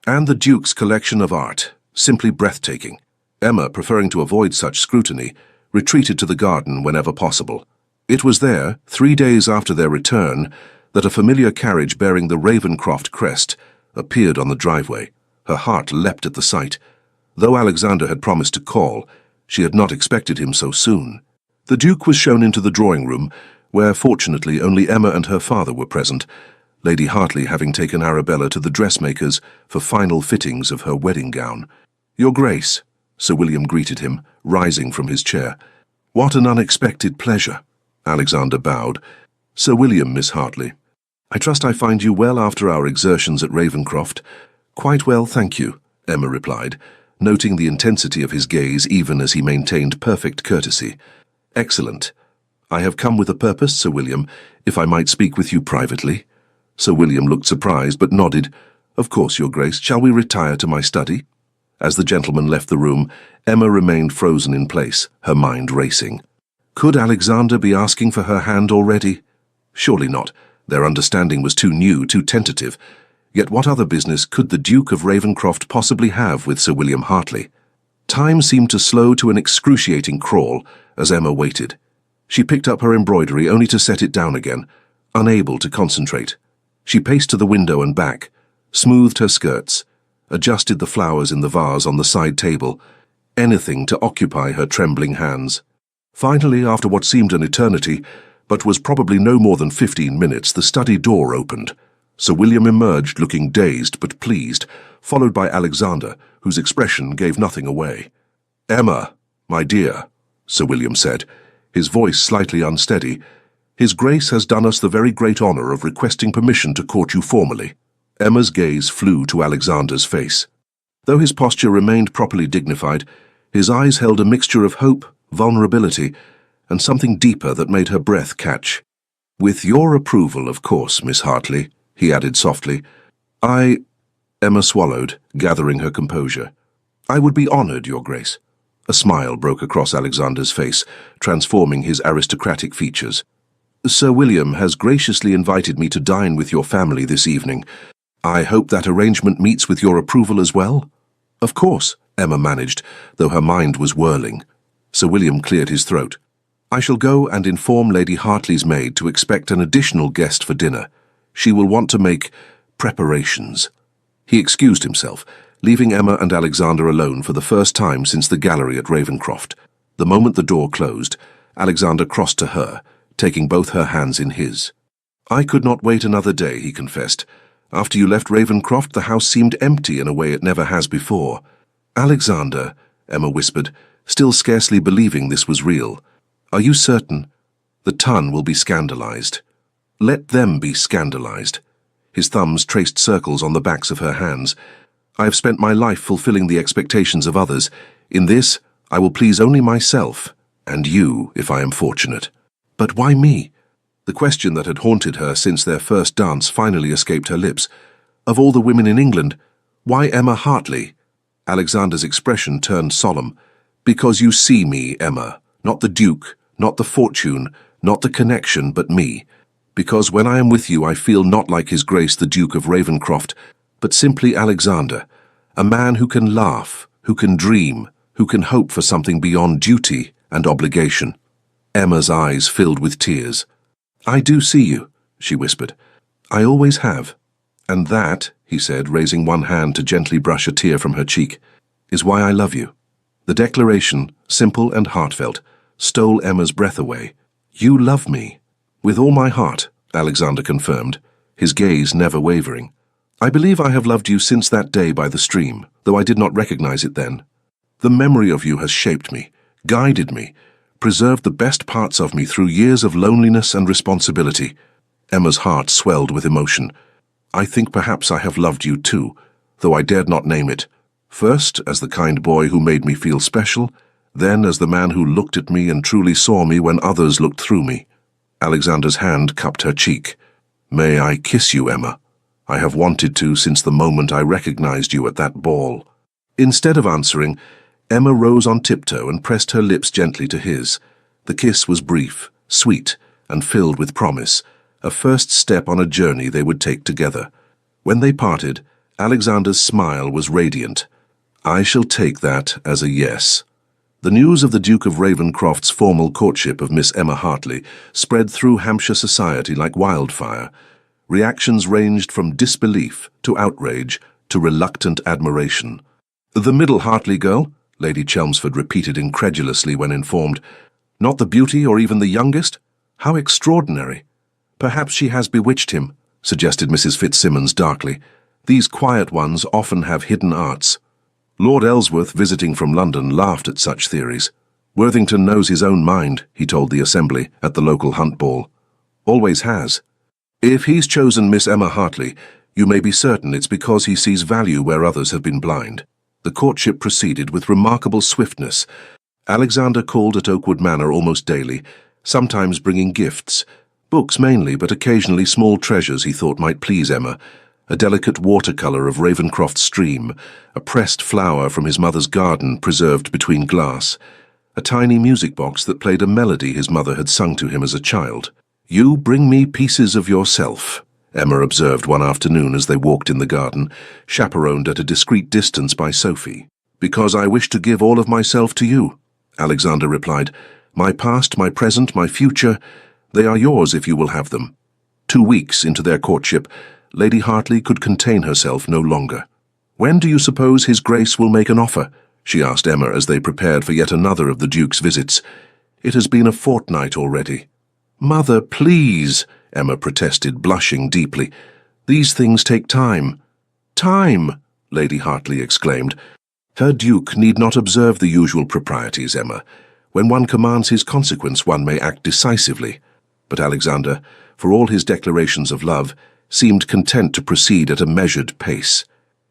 "And the Duke's collection of art, simply breathtaking." Emma, preferring to avoid such scrutiny, retreated to the garden whenever possible. It was there, 3 days after their return, that a familiar carriage bearing the Ravenscroft crest appeared on the driveway. Her heart leapt at the sight. Though Alexander had promised to call, she had not expected him so soon. The Duke was shown into the drawing-room, where fortunately only Emma and her father were present, Lady Hartley having taken Arabella to the dressmaker's for final fittings of her wedding gown. "Your Grace," Sir William greeted him, rising from his chair. "What an unexpected pleasure." Alexander bowed. "Sir William, Miss Hartley. I trust I find you well after our exertions at Ravenscroft." "Quite well, thank you," Emma replied, noting the intensity of his gaze even as he maintained perfect courtesy. "Excellent. I have come with a purpose, Sir William, if I might speak with you privately." Sir William looked surprised but nodded. "Of course, Your Grace. Shall we retire to my study?" As the gentleman left the room, Emma remained frozen in place, her mind racing. Could Alexander be asking for her hand already? Surely not. Their understanding was too new, too tentative. Yet what other business could the Duke of Ravenscroft possibly have with Sir William Hartley? Time seemed to slow to an excruciating crawl as Emma waited. She picked up her embroidery only to set it down again, unable to concentrate. She paced to the window and back, smoothed her skirts, adjusted the flowers in the vase on the side table, anything to occupy her trembling hands. Finally, after what seemed an eternity, but was probably no more than 15 minutes, the study door opened. Sir William emerged looking dazed but pleased, followed by Alexander, whose expression gave nothing away. "Emma, my dear," Sir William said, his voice slightly unsteady, "His Grace has done us the very great honour of requesting permission to court you formally." Emma's gaze flew to Alexander's face. Though his posture remained properly dignified, his eyes held a mixture of hope, vulnerability, and something deeper that made her breath catch. "With your approval, of course, Miss Hartley," he added softly. Emma swallowed, gathering her composure. "I would be honoured, Your Grace." A smile broke across Alexander's face, transforming his aristocratic features. "Sir William has graciously invited me to dine with your family this evening. I hope that arrangement meets with your approval as well?" "Of course," Emma managed, though her mind was whirling. Sir William cleared his throat. "I shall go and inform Lady Hartley's maid to expect an additional guest for dinner. She will want to make preparations." He excused himself, leaving Emma and Alexander alone for the first time since the gallery at Ravenscroft. The moment the door closed, Alexander crossed to her, taking both her hands in his. "I could not wait another day," he confessed. "After you left Ravenscroft, the house seemed empty in a way it never has before." "Alexander," Emma whispered, still scarcely believing this was real. "Are you certain? The ton will be scandalized." "Let them be scandalized." His thumbs traced circles on the backs of her hands. "I have spent my life fulfilling the expectations of others. In this, I will please only myself, and you, if I am fortunate." "But why me?" The question that had haunted her since their first dance finally escaped her lips. "Of all the women in England, why Emma Hartley?" Alexander's expression turned solemn. "Because you see me, Emma. Not the Duke, not the fortune, not the connection, but me. Because when I am with you I feel not like His Grace the Duke of Ravenscroft, but simply Alexander, a man who can laugh, who can dream, who can hope for something beyond duty and obligation." Emma's eyes filled with tears. "I do see you," she whispered. "I always have. And that," he said, raising one hand to gently brush a tear from her cheek, "is why I love you." The declaration, simple and heartfelt, stole Emma's breath away. "You love me." "With all my heart," Alexander confirmed, his gaze never wavering. "I believe I have loved you since that day by the stream, though I did not recognize it then. The memory of you has shaped me, guided me, preserved the best parts of me through years of loneliness and responsibility." Emma's heart swelled with emotion. "I think perhaps I have loved you too, though I dared not name it. First, as the kind boy who made me feel special, then as the man who looked at me and truly saw me when others looked through me." Alexander's hand cupped her cheek. "May I kiss you, Emma? I have wanted to since the moment I recognized you at that ball." Instead of answering, Emma rose on tiptoe and pressed her lips gently to his. The kiss was brief, sweet, and filled with promise, a first step on a journey they would take together. When they parted, Alexander's smile was radiant. "I shall take that as a yes." The news of the Duke of Ravenscroft's formal courtship of Miss Emma Hartley spread through Hampshire society like wildfire. Reactions ranged from disbelief to outrage to reluctant admiration. "The middle Hartley girl?" Lady Chelmsford repeated incredulously when informed. "Not the beauty or even the youngest? How extraordinary!" "Perhaps she has bewitched him," suggested Mrs. Fitzsimmons darkly. "These quiet ones often have hidden arts." Lord Ellsworth, visiting from London, laughed at such theories. "Worthington knows his own mind," he told the Assembly at the local hunt ball. "Always has. If he's chosen Miss Emma Hartley, you may be certain it's because he sees value where others have been blind." The courtship proceeded with remarkable swiftness. Alexander called at Oakwood Manor almost daily, sometimes bringing gifts, Books mainly, but occasionally small treasures he thought might please Emma. A delicate watercolour of Ravencroft stream, a pressed flower from his mother's garden preserved between glass, a tiny music box that played a melody his mother had sung to him as a child. "You bring me pieces of yourself," Emma observed one afternoon as they walked in the garden, chaperoned at a discreet distance by Sophie. "Because I wish to give all of myself to you," Alexander replied. "My past, my present, my future, they are yours if you will have them." 2 weeks into their courtship, Lady Hartley could contain herself no longer. "When do you suppose His Grace will make an offer?" she asked Emma as they prepared for yet another of the Duke's visits. "It has been a fortnight already." "Mother, please," Emma protested, blushing deeply. "These things take time." "Time!" Lady Hartley exclaimed. "Her Duke need not observe the usual proprieties, Emma. When one commands his consequence, one may act decisively." But Alexander, for all his declarations of love, seemed content to proceed at a measured pace.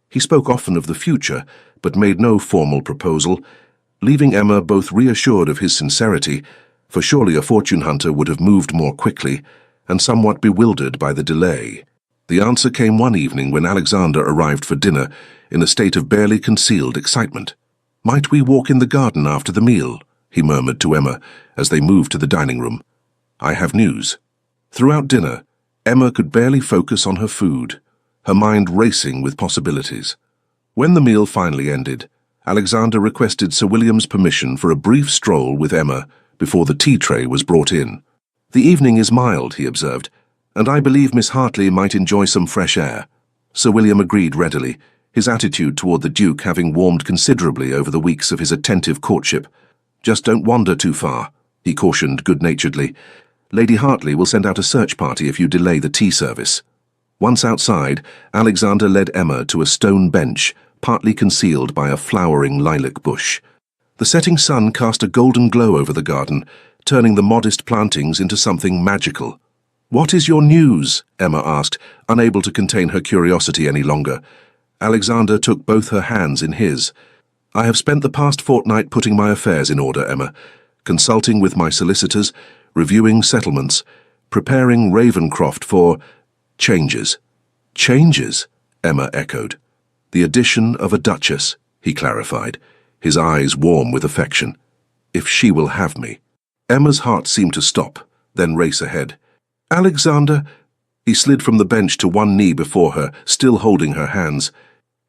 He spoke often of the future, but made no formal proposal, leaving Emma both reassured of his sincerity, for surely a fortune hunter would have moved more quickly, and somewhat bewildered by the delay. The answer came one evening when Alexander arrived for dinner in a state of barely concealed excitement. "Might we walk in the garden after the meal?" he murmured to Emma as they moved to the dining room. "I have news." Throughout dinner, Emma could barely focus on her food, her mind racing with possibilities. When the meal finally ended, Alexander requested Sir William's permission for a brief stroll with Emma before the tea tray was brought in. "The evening is mild," he observed, "and I believe Miss Hartley might enjoy some fresh air." Sir William agreed readily, his attitude toward the Duke having warmed considerably over the weeks of his attentive courtship. "Just don't wander too far," he cautioned good-naturedly. "Lady Hartley will send out a search party if you delay the tea service." Once outside, Alexander led Emma to a stone bench, partly concealed by a flowering lilac bush. The setting sun cast a golden glow over the garden, turning the modest plantings into something magical. "What is your news?" Emma asked, unable to contain her curiosity any longer. Alexander took both her hands in his. "I have spent the past fortnight putting my affairs in order, Emma, consulting with my solicitors, reviewing settlements, preparing Ravencroft for changes." "Changes?" Emma echoed. "The addition of a duchess," he clarified, his eyes warm with affection. "If she will have me." Emma's heart seemed to stop, then race ahead. "Alexander—" He slid from the bench to one knee before her, still holding her hands.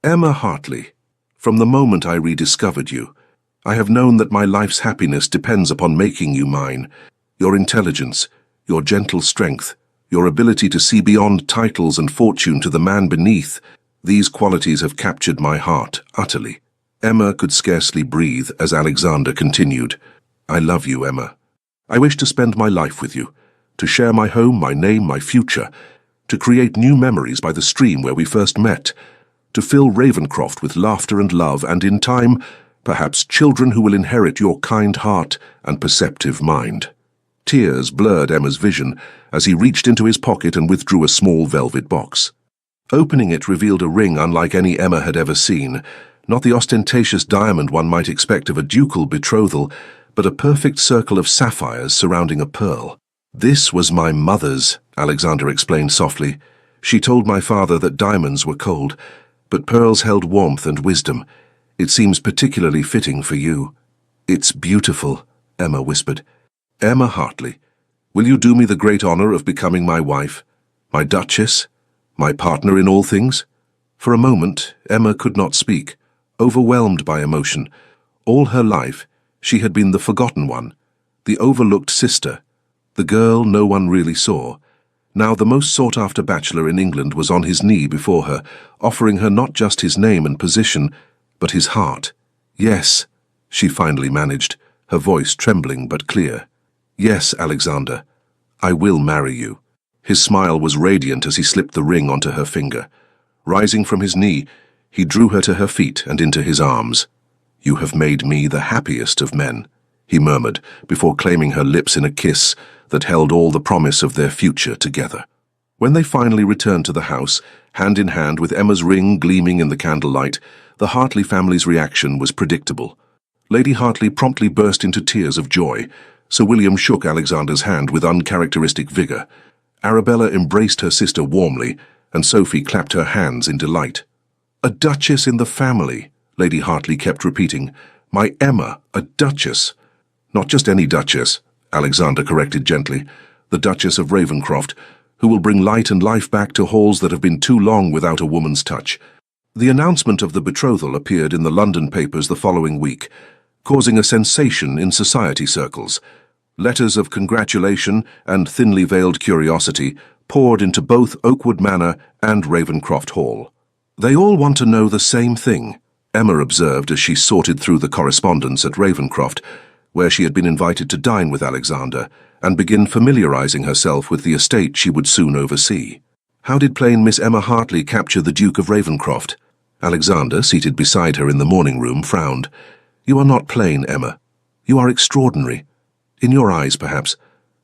"Emma Hartley, from the moment I rediscovered you, I have known that my life's happiness depends upon making you mine. Your intelligence, your gentle strength, your ability to see beyond titles and fortune to the man beneath, these qualities have captured my heart utterly." Emma could scarcely breathe as Alexander continued. "I love you, Emma. I wish to spend my life with you, to share my home, my name, my future, to create new memories by the stream where we first met, to fill Ravencroft with laughter and love, and in time, perhaps children who will inherit your kind heart and perceptive mind." Tears blurred Emma's vision as he reached into his pocket and withdrew a small velvet box. Opening it revealed a ring unlike any Emma had ever seen, not the ostentatious diamond one might expect of a ducal betrothal, but a perfect circle of sapphires surrounding a pearl. "This was my mother's," Alexander explained softly. "She told my father that diamonds were cold, but pearls held warmth and wisdom. It seems particularly fitting for you." "It's beautiful," Emma whispered. "Emma Hartley, will you do me the great honor of becoming my wife, my duchess, my partner in all things?" For a moment, Emma could not speak, overwhelmed by emotion. All her life, she had been the forgotten one, the overlooked sister, the girl no one really saw. Now the most sought-after bachelor in England was on his knee before her, offering her not just his name and position, but his heart. "Yes," she finally managed, her voice trembling but clear. "Yes, Alexander, I will marry you." His smile was radiant as he slipped the ring onto her finger. Rising from his knee, he drew her to her feet and into his arms. "You have made me the happiest of men," he murmured, before claiming her lips in a kiss that held all the promise of their future together. When they finally returned to the house, hand in hand with Emma's ring gleaming in the candlelight, the Hartley family's reaction was predictable. Lady Hartley promptly burst into tears of joy, Sir William shook Alexander's hand with uncharacteristic vigour. Arabella embraced her sister warmly, and Sophie clapped her hands in delight. "A duchess in the family," Lady Hartley kept repeating. "My Emma, a duchess." "Not just any duchess," Alexander corrected gently. "The Duchess of Ravenscroft, who will bring light and life back to halls that have been too long without a woman's touch." The announcement of the betrothal appeared in the London papers the following week, causing a sensation in society circles. Letters of congratulation and thinly veiled curiosity poured into both Oakwood Manor and Ravenscroft Hall. "They all want to know the same thing," Emma observed as she sorted through the correspondence at Ravenscroft, where she had been invited to dine with Alexander and begin familiarizing herself with the estate she would soon oversee. How did plain Miss Emma Hartley capture the Duke of Ravenscroft? Alexander, seated beside her in the morning room, frowned. "You are not plain, Emma. You are extraordinary. In your eyes, perhaps."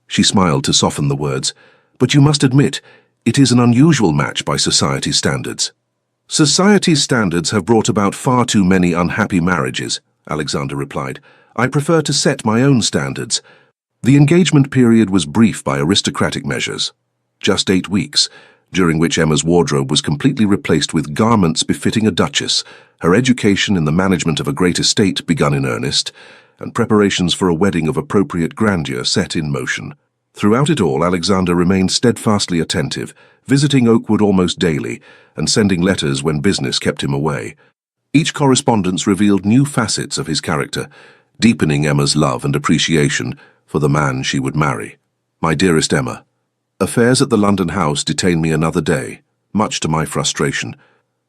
She smiled to soften the words. "But you must admit, it is an unusual match by society standards." "Society's standards have brought about far too many unhappy marriages," Alexander replied. "I prefer to set my own standards." The engagement period was brief by aristocratic measures. Just 8 weeks, during which Emma's wardrobe was completely replaced with garments befitting a duchess, her education in the management of a great estate begun in earnest, and preparations for a wedding of appropriate grandeur set in motion. Throughout it all, Alexander remained steadfastly attentive, visiting Oakwood almost daily and sending letters when business kept him away. Each correspondence revealed new facets of his character, deepening Emma's love and appreciation for the man she would marry. "My dearest Emma, affairs at the London house detain me another day, much to my frustration.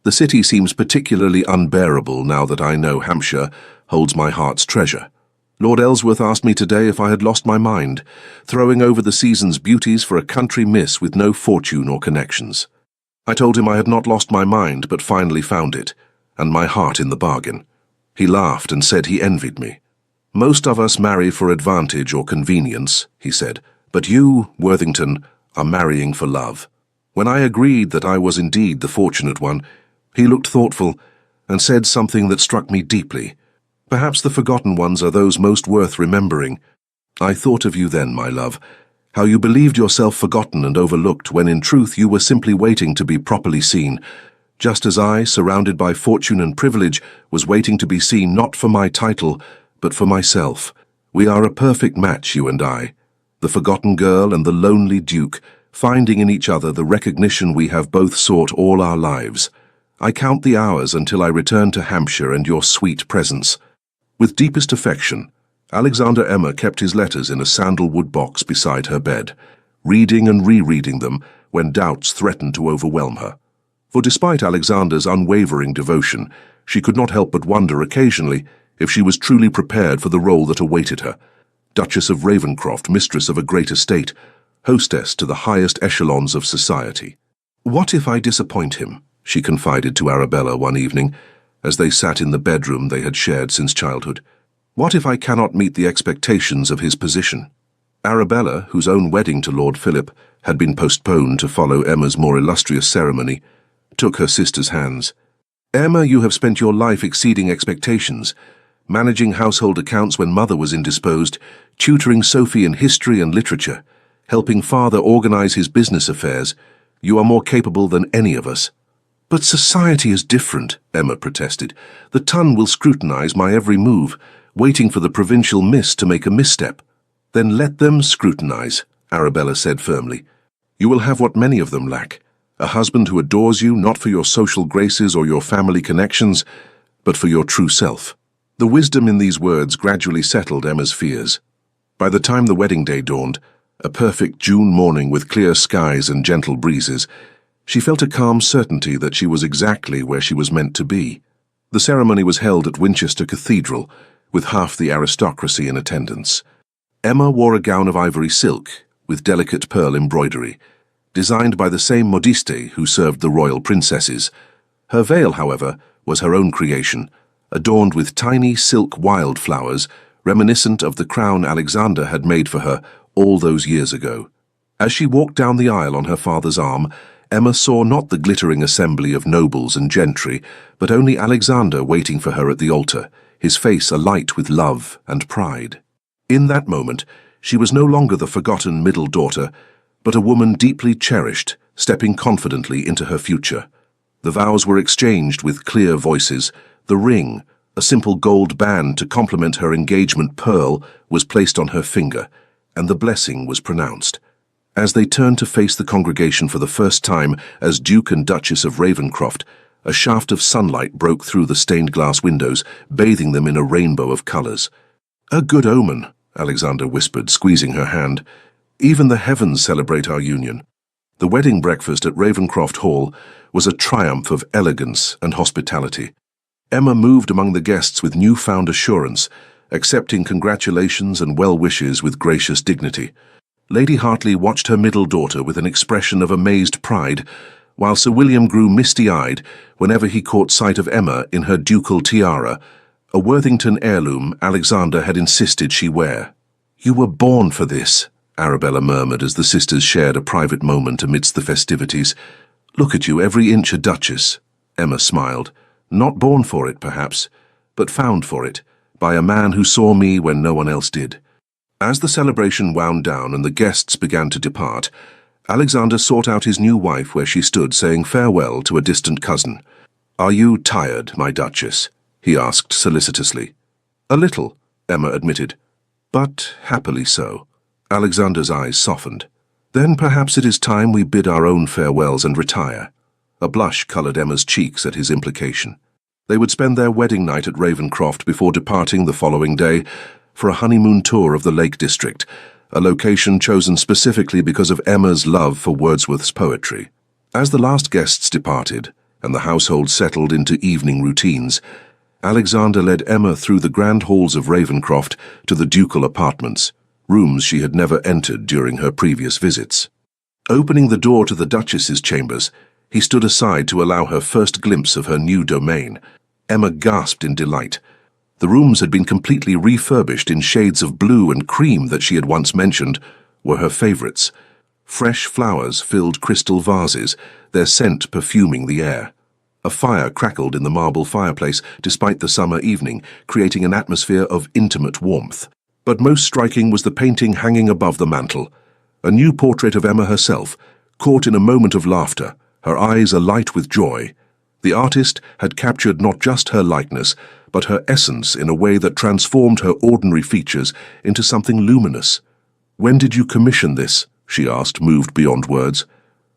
The city seems particularly unbearable now that I know Hampshire holds my heart's treasure. Lord Ellsworth asked me today if I had lost my mind, throwing over the season's beauties for a country miss with no fortune or connections. I told him I had not lost my mind but finally found it, and my heart in the bargain. He laughed and said he envied me. "Most of us marry for advantage or convenience," he said, "but you, Worthington, are marrying for love." When I agreed that I was indeed the fortunate one, he looked thoughtful and said something that struck me deeply. "Perhaps the forgotten ones are those most worth remembering. I thought of you then, my love, how you believed yourself forgotten and overlooked when in truth you were simply waiting to be properly seen, just as I, surrounded by fortune and privilege, was waiting to be seen not for my title, but for myself. We are a perfect match, you and I, the forgotten girl and the lonely duke, finding in each other the recognition we have both sought all our lives. I count the hours until I return to Hampshire and your sweet presence." With deepest affection, Alexander Emma kept his letters in a sandalwood box beside her bed, reading and rereading them when doubts threatened to overwhelm her. For despite Alexander's unwavering devotion, she could not help but wonder occasionally if she was truly prepared for the role that awaited her. Duchess of Ravenscroft, mistress of a great estate, hostess to the highest echelons of society. "What if I disappoint him?" she confided to Arabella one evening, as they sat in the bedroom they had shared since childhood. "What if I cannot meet the expectations of his position?" Arabella, whose own wedding to Lord Philip had been postponed to follow Emma's more illustrious ceremony, took her sister's hands. "Emma, you have spent your life exceeding expectations, managing household accounts when mother was indisposed, tutoring Sophie in history and literature, helping father organize his business affairs. You are more capable than any of us." "But society is different," Emma protested. "The ton will scrutinize my every move, waiting for the provincial miss to make a misstep." "Then let them scrutinize," Arabella said firmly. "You will have what many of them lack, a husband who adores you not for your social graces or your family connections, but for your true self." The wisdom in these words gradually settled Emma's fears. By the time the wedding day dawned, a perfect June morning with clear skies and gentle breezes, she felt a calm certainty that she was exactly where she was meant to be. The ceremony was held at Winchester Cathedral, with half the aristocracy in attendance. Emma wore a gown of ivory silk, with delicate pearl embroidery, designed by the same modiste who served the royal princesses. Her veil, however, was her own creation, adorned with tiny silk wildflowers, reminiscent of the crown Alexander had made for her all those years ago. As she walked down the aisle on her father's arm, Emma saw not the glittering assembly of nobles and gentry, but only Alexander waiting for her at the altar, his face alight with love and pride. In that moment, She was no longer the forgotten middle daughter, but a woman deeply cherished, stepping confidently into her future. The vows were exchanged with clear voices. The ring, a simple gold band to complement her engagement pearl, was placed on her finger, and the blessing was pronounced. As they turned to face the congregation for the first time as Duke and Duchess of Ravenscroft, a shaft of sunlight broke through the stained glass windows, bathing them in a rainbow of colours. "A good omen," Alexander whispered, squeezing her hand. "Even the heavens celebrate our union." The wedding breakfast at Ravenscroft Hall was a triumph of elegance and hospitality. Emma moved among the guests with newfound assurance, accepting congratulations and well wishes with gracious dignity. Lady Hartley watched her middle daughter with an expression of amazed pride, while Sir William grew misty-eyed whenever he caught sight of Emma in her ducal tiara, a Worthington heirloom Alexander had insisted she wear. "You were born for this," Arabella murmured as the sisters shared a private moment amidst the festivities. "Look at you, every inch a duchess." Emma smiled. "Not born for it, perhaps, but found for it, by a man who saw me when no one else did." As the celebration wound down and the guests began to depart, Alexander sought out his new wife where she stood, saying farewell to a distant cousin. "Are you tired, my duchess?" he asked solicitously. "A little," Emma admitted, "but happily so." Alexander's eyes softened. "Then perhaps it is time we bid our own farewells and retire." A blush coloured Emma's cheeks at his implication. They would spend their wedding night at Ravenscroft before departing the following day for a honeymoon tour of the Lake District, a location chosen specifically because of Emma's love for Wordsworth's poetry. As the last guests departed, and the household settled into evening routines, Alexander led Emma through the grand halls of Ravenscroft to the ducal apartments, rooms she had never entered during her previous visits. Opening the door to the Duchess's chambers, he stood aside to allow her first glimpse of her new domain. Emma gasped in delight. The rooms had been completely refurbished in shades of blue and cream that she had once mentioned were her favourites. Fresh flowers filled crystal vases, their scent perfuming the air. A fire crackled in the marble fireplace despite the summer evening, creating an atmosphere of intimate warmth. But most striking was the painting hanging above the mantel, a new portrait of Emma herself, caught in a moment of laughter, her eyes alight with joy. The artist had captured not just her likeness, but her essence in a way that transformed her ordinary features into something luminous. "When did you commission this?" she asked, moved beyond words.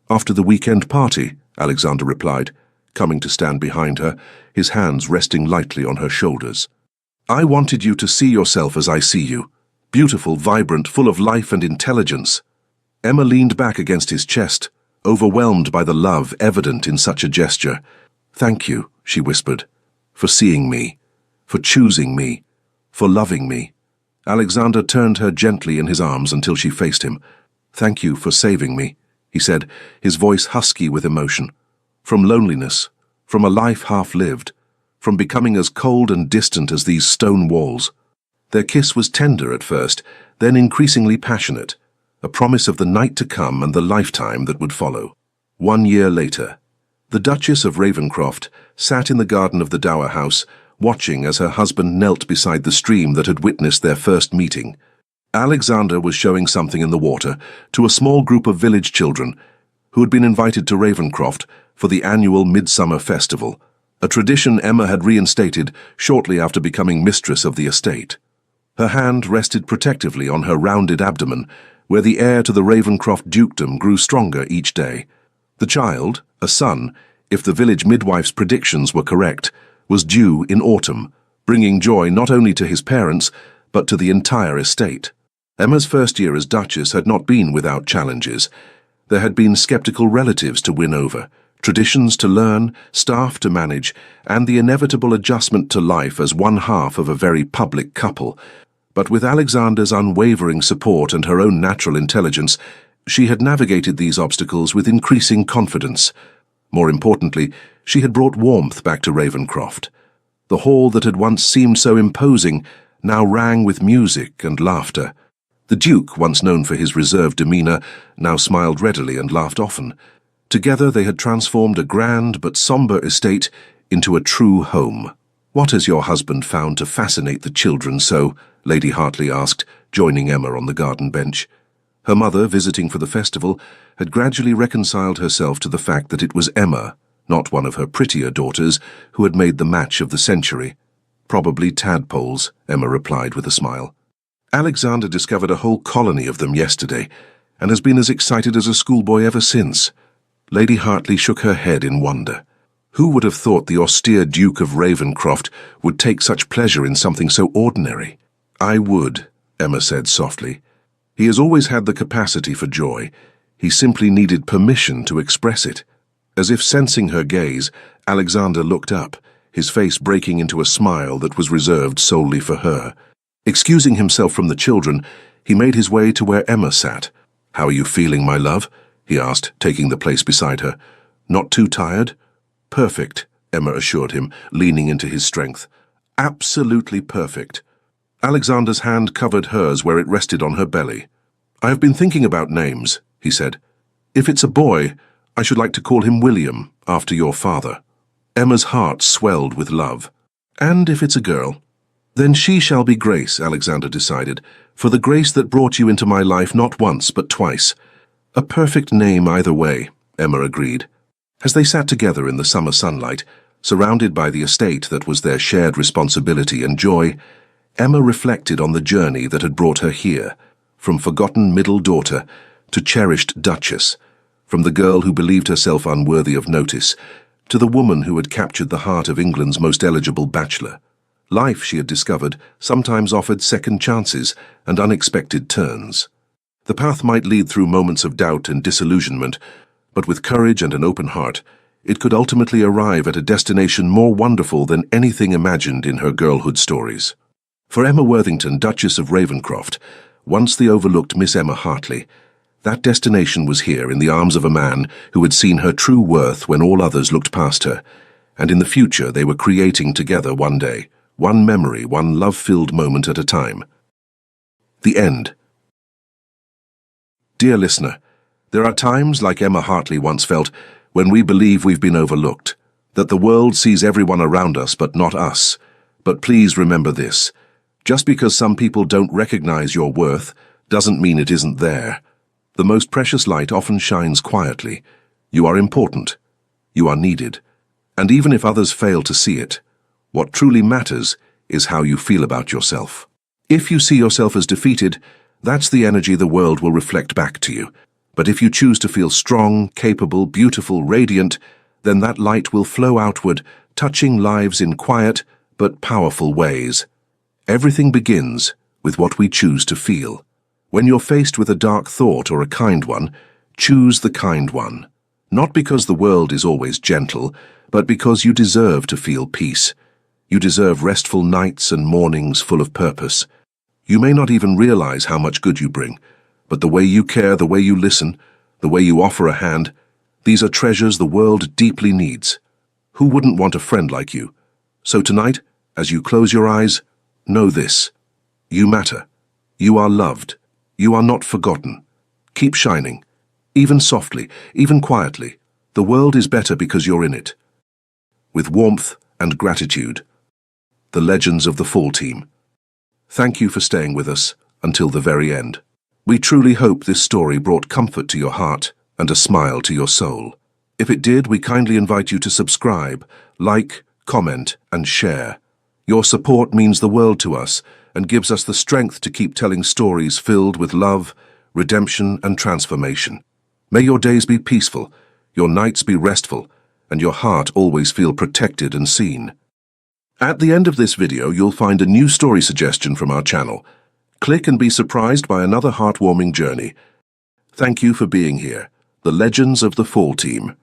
"After the weekend party," Alexander replied, coming to stand behind her, his hands resting lightly on her shoulders. "I wanted you to see yourself as I see you, beautiful, vibrant, full of life and intelligence." Emma leaned back against his chest, overwhelmed by the love evident in such a gesture. "Thank you," she whispered, "for seeing me, for choosing me, for loving me." Alexander turned her gently in his arms until she faced him. "Thank you for saving me," he said, his voice husky with emotion. "From loneliness, from a life half-lived, from becoming as cold and distant as these stone walls." Their kiss was tender at first, then increasingly passionate, a promise of the night to come and the lifetime that would follow. 1 year later, the Duchess of Ravenscroft sat in the garden of the dower house, watching as her husband knelt beside the stream that had witnessed their first meeting. Alexander was showing something in the water to a small group of village children who had been invited to Ravenscroft for the annual Midsummer Festival, a tradition Emma had reinstated shortly after becoming mistress of the estate. Her hand rested protectively on her rounded abdomen, where the heir to the Ravenscroft dukedom grew stronger each day. The child, a son, if the village midwife's predictions were correct, was due in autumn, bringing joy not only to his parents, but to the entire estate. Emma's first year as Duchess had not been without challenges. There had been skeptical relatives to win over, traditions to learn, staff to manage, and the inevitable adjustment to life as one half of a very public couple. But with Alexander's unwavering support and her own natural intelligence, she had navigated these obstacles with increasing confidence. More importantly, she had brought warmth back to Ravenscroft. The hall that had once seemed so imposing now rang with music and laughter. The Duke, once known for his reserved demeanour, now smiled readily and laughed often. Together they had transformed a grand but sombre estate into a true home. "What has your husband found to fascinate the children so?" Lady Hartley asked, joining Emma on the garden bench. Her mother, visiting for the festival, had gradually reconciled herself to the fact that it was Emma, not one of her prettier daughters, who had made the match of the century. "Probably tadpoles," Emma replied with a smile. "Alexander discovered a whole colony of them yesterday, and has been as excited as a schoolboy ever since." Lady Hartley shook her head in wonder. Who would have thought the austere Duke of Ravenscroft would take such pleasure in something so ordinary? "I would," Emma said softly. "He has always had the capacity for joy. He simply needed permission to express it." As if sensing her gaze, Alexander looked up, his face breaking into a smile that was reserved solely for her. Excusing himself from the children, he made his way to where Emma sat. "How are you feeling, my love?" he asked, taking the place beside her. "Not too tired?" "Perfect," Emma assured him, leaning into his strength. "Absolutely perfect." Alexander's hand covered hers where it rested on her belly. "I have been thinking about names," he said. "If it's a boy, I should like to call him William, after your father." Emma's heart swelled with love. "And if it's a girl?" "Then she shall be Grace," Alexander decided, "for the Grace that brought you into my life not once but twice." "A perfect name either way," Emma agreed. As they sat together in the summer sunlight, surrounded by the estate that was their shared responsibility and joy, Emma reflected on the journey that had brought her here, from forgotten middle daughter to cherished duchess, from the girl who believed herself unworthy of notice to the woman who had captured the heart of England's most eligible bachelor. Life, she had discovered, sometimes offered second chances and unexpected turns. The path might lead through moments of doubt and disillusionment, but with courage and an open heart, it could ultimately arrive at a destination more wonderful than anything imagined in her girlhood stories. For Emma Worthington, Duchess of Ravenscroft, once the overlooked Miss Emma Hartley, that destination was here in the arms of a man who had seen her true worth when all others looked past her, and in the future they were creating together one day, one memory, one love-filled moment at a time. The end. Dear listener, there are times, like Emma Hartley once felt, when we believe we've been overlooked, that the world sees everyone around us but not us. But please remember this: just because some people don't recognize your worth doesn't mean it isn't there. The most precious light often shines quietly. You are important. You are needed. And even if others fail to see it, what truly matters is how you feel about yourself. If you see yourself as defeated, that's the energy the world will reflect back to you. But if you choose to feel strong, capable, beautiful, radiant, then that light will flow outward, touching lives in quiet but powerful ways. Everything begins with what we choose to feel. When you're faced with a dark thought or a kind one, choose the kind one. Not because the world is always gentle, but because you deserve to feel peace. You deserve restful nights and mornings full of purpose. You may not even realize how much good you bring, but the way you care, the way you listen, the way you offer a hand, these are treasures the world deeply needs. Who wouldn't want a friend like you? So tonight, as you close your eyes, know this: you matter. You are loved. You are not forgotten. Keep shining. Even softly, even quietly. The world is better because you're in it. With warmth and gratitude, the Legends of the Fall Team. Thank you for staying with us until the very end. We truly hope this story brought comfort to your heart and a smile to your soul. If it did, we kindly invite you to subscribe, like, comment, and share. Your support means the world to us and gives us the strength to keep telling stories filled with love, redemption, and transformation. May your days be peaceful, your nights be restful, and your heart always feel protected and seen. At the end of this video, you'll find a new story suggestion from our channel. Click and be surprised by another heartwarming journey. Thank you for being here. The Legends of the Fall Team.